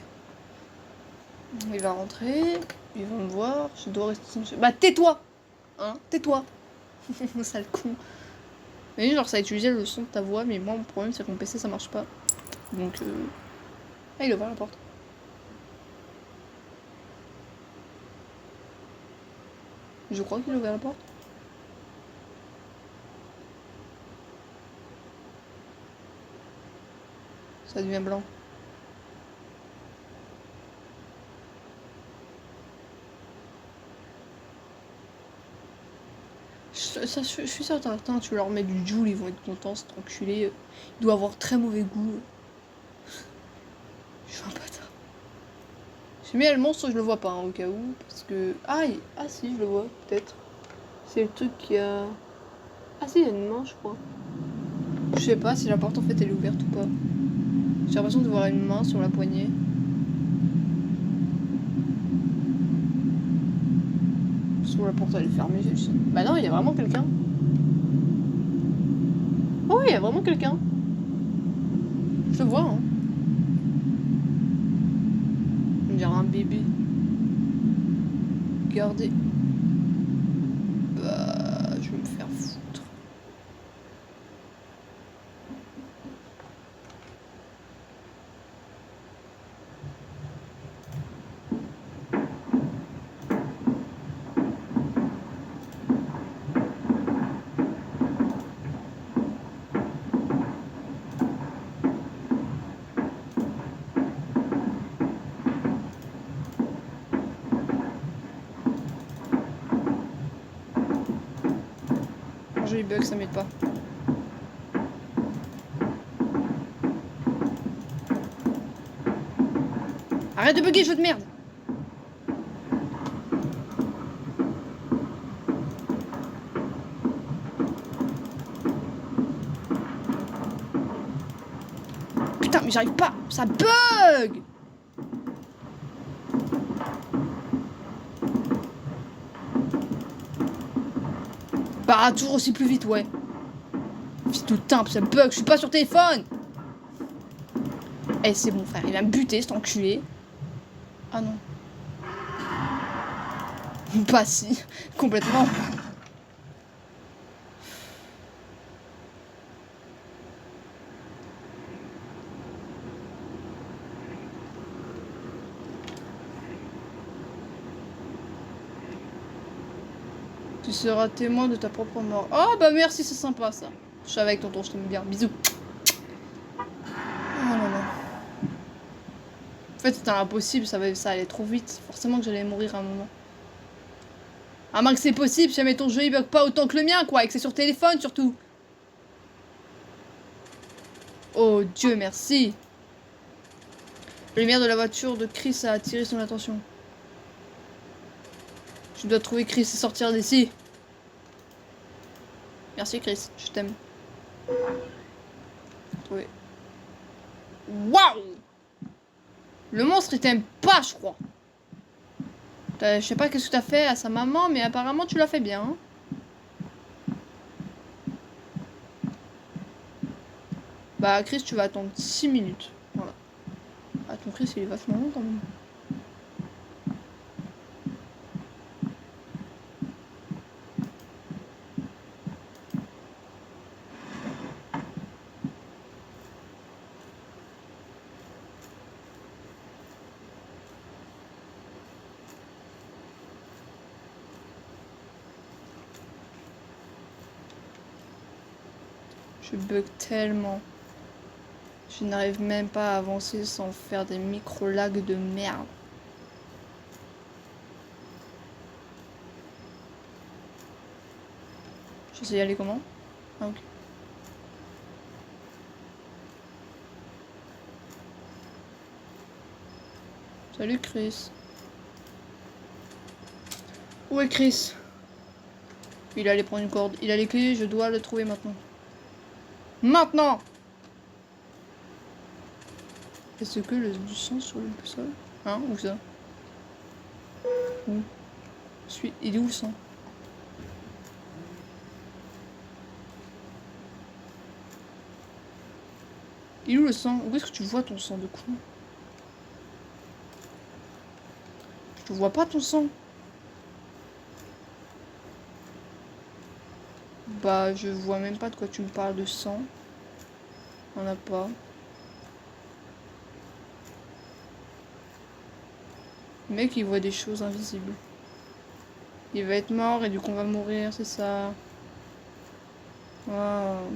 Il va rentrer, il va me voir, je dois rester... Bah tais-toi. Hein, tais-toi. Sale con. Mais genre ça a utilisé le son de ta voix, mais moi mon problème c'est que mon PC ça marche pas. Donc Ah, il a ouvert la porte. Je crois qu'il a ouvert la porte. Ça devient blanc. Je suis certain, tu leur mets du Joule, ils vont être contents, cet enculé. Il doit avoir très mauvais goût. Je suis un bâtard. J'ai mis le monstre, je le vois pas, hein, au cas où, parce que... Ah si, je le vois, peut-être. C'est le truc qui a... Ah si, il y a une main, je crois. Je sais pas si la porte, en fait, elle est ouverte ou pas. J'ai l'impression de voir une main sur la poignée. Sur la porte, elle est fermée, j'ai le son. Bah non, il y a vraiment quelqu'un. Oh, il y a vraiment quelqu'un. Je le vois, hein. On dirait un bébé. Regardez. Bah, je vais me faire foutre. Il bug, ça m'aide pas. Arrête de bugger, jeu de merde. Putain, mais j'arrive pas. Ça bug. Bah, toujours aussi plus vite, ouais. Fils de timbre, ça bug, je suis pas sur téléphone. Eh, c'est bon, frère, il va me buter, cet enculé. Ah non. Bah si, complètement. Tu seras témoin de ta propre mort. Oh bah merci, c'est sympa ça. Je suis avec tonton, je t'aime bien. Bisous. Oh là là. En fait c'était impossible, ça allait trop vite. Forcément que j'allais mourir à un moment. À moins que c'est possible, si jamais ton jeu il bug pas autant que le mien quoi, et que c'est sur téléphone surtout. Oh Dieu merci. La lumière de la voiture de Chris a attiré son attention. Je dois trouver Chris et sortir d'ici. Merci Chris, je t'aime. Trouvé. Waouh! Le monstre il t'aime pas je crois. Je sais pas qu'est-ce que t'as fait à sa maman, mais apparemment tu l'as fait bien. Hein. Bah Chris tu vas attendre 6 minutes. Voilà. Ah ton Chris il est vachement long quand même. Je bug tellement. Je n'arrive même pas à avancer sans faire des micro-lags de merde. Je sais y aller comment? Ah ok. Salut Chris. Où est Chris? Il allait prendre une corde. Il a les clés, je dois le trouver maintenant. Maintenant! Est-ce que du sang sur le sol? Hein? Où ça? Où? Il est où le sang? Il est où le sang? Où est-ce que tu vois ton sang de coup? Je te vois pas ton sang. Bah je vois même pas de quoi tu me parles de sang. On a pas. Le mec il voit des choses invisibles. Il va être mort et du coup on va mourir, c'est ça. Wow.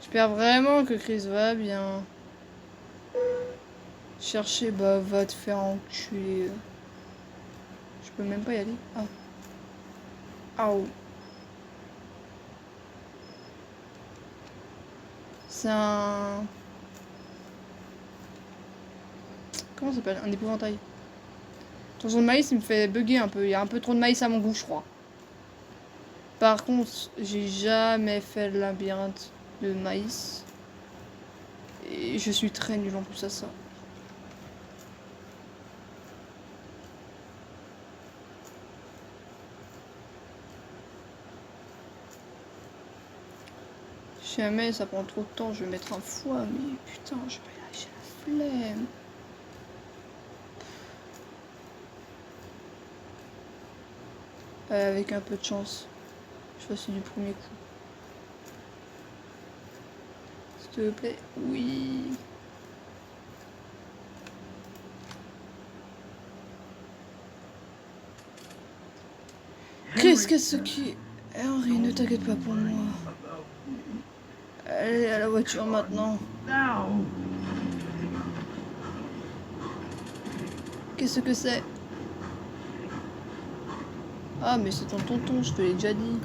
J'espère vraiment que Chris va bien. Chercher, bah va te faire enculer. Je peux même pas y aller. Ah. Aouh. C'est un... Comment ça s'appelle? Un épouvantail. Tonton de maïs, il me fait bugger un peu. Il y a un peu trop de maïs à mon goût, je crois. Par contre, j'ai jamais fait le labyrinthe de maïs. Et je suis très nul en plus à ça. Si jamais ça prend trop de temps, je vais mettre un foie, mais putain, je vais pas y lâcher la flemme. Avec un peu de chance, je fasse du premier coup. S'il te plaît, oui. Chris, qu'est-ce qui... Henry, ne t'inquiète pas pour moi. Allez à la voiture maintenant. Qu'est-ce que c'est? Ah mais c'est ton tonton, je te l'ai déjà dit.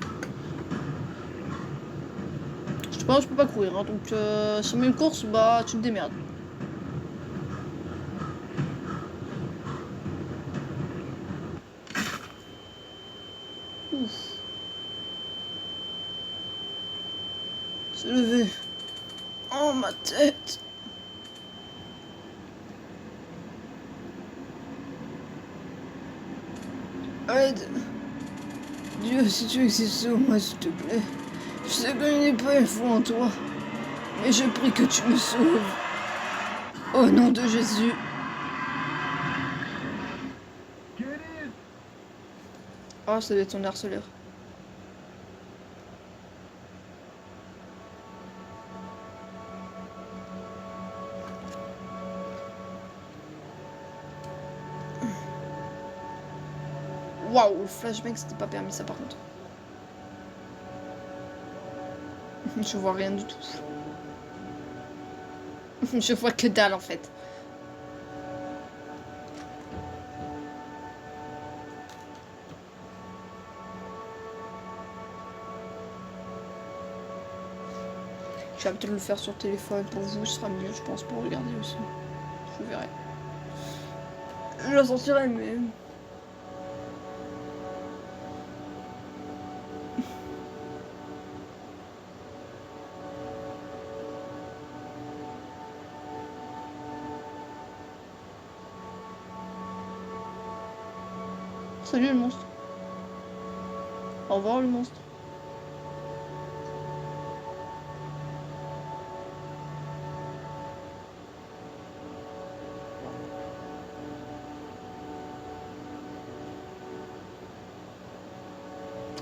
Je pense que je peux pas courir, hein, donc sur une course, bah tu te démerdes. Ouf. Se lever. Oh ma tête. Aide. Dieu, si tu existes au moins, s'il te plaît. Je sais que je n'ai pas une foi en toi, mais je prie que tu me sauves. Au nom de Jésus. Oh, ça doit être son harceleur. Waouh, le flashbang, c'était pas permis ça par contre. Je vois rien du tout. Je vois que dalle en fait. Je vais peut-être le faire sur téléphone pour vous, ce sera mieux je pense pour regarder aussi. Je verrai. Je la sortirai mais... Salut le monstre. Au revoir le monstre.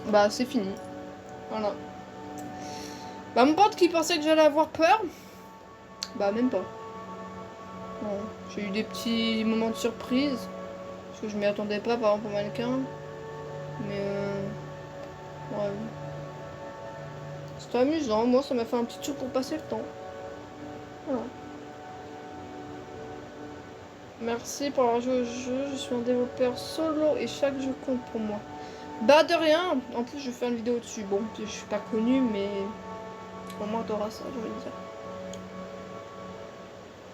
Bah c'est fini. Voilà. Bah mon pote qui pensait que j'allais avoir peur. Bah même pas. Bon, j'ai eu des petits moments de surprise. Parce que je m'y attendais pas par exemple au mannequin. Mais ouais. C'était amusant, moi ça m'a fait un petit tour pour passer le temps. Voilà. Merci pour avoir joué au jeu, je suis un développeur solo et chaque jeu compte pour moi. Bah de rien, en plus je vais faire une vidéo dessus. Bon, je suis pas connue mais au moins t'auras ça, je vais dire.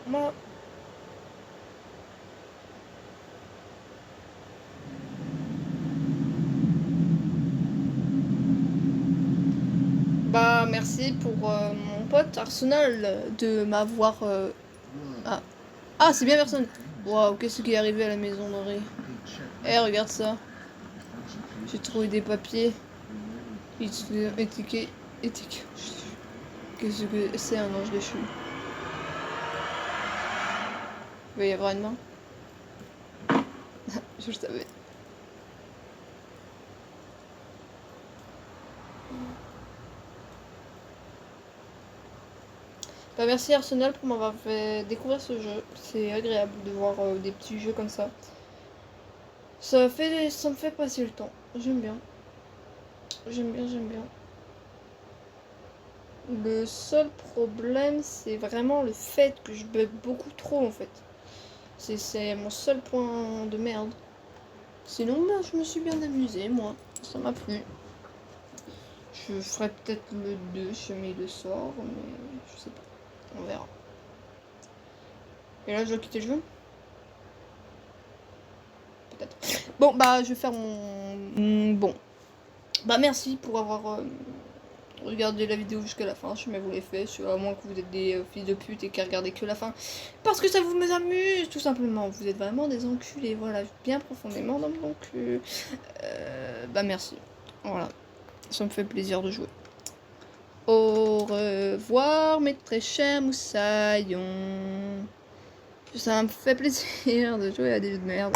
Voilà. Bah merci pour mon pote Arsenal de m'avoir... Ah, ah c'est bien personne. Waouh, qu'est-ce qui est arrivé à la maison d'Henri? Eh regarde ça. J'ai trouvé des papiers. Étiquetés. Qu'est-ce que c'est un ange déchu? Il va y avoir une main. Je le savais. Bah merci Arsenal pour m'avoir fait découvrir ce jeu. C'est agréable de voir des petits jeux comme ça. Ça me fait passer le temps. J'aime bien. J'aime bien, j'aime bien. Le seul problème, c'est vraiment le fait que je bug beaucoup trop en fait. C'est mon seul point de merde. Sinon, bah, je me suis bien amusée, moi. Ça m'a plu. Je ferai peut-être le 2 si jamais il le sort, mais je sais pas. On verra. Et là, je dois quitter le jeu? Peut-être. Bon, bah, je vais faire mon... Bon. Bah, merci pour avoir regardé la vidéo jusqu'à la fin. Je vous l'ai fait. À moins que vous êtes des fils de pute et qui regardez que la fin. Parce que ça vous amuse, tout simplement. Vous êtes vraiment des enculés. Voilà, bien profondément dans mon cul. Bah, merci. Voilà. Ça me fait plaisir de jouer. Au revoir, mes très chers moussaillons. Ça me fait plaisir de jouer à des jeux de merde.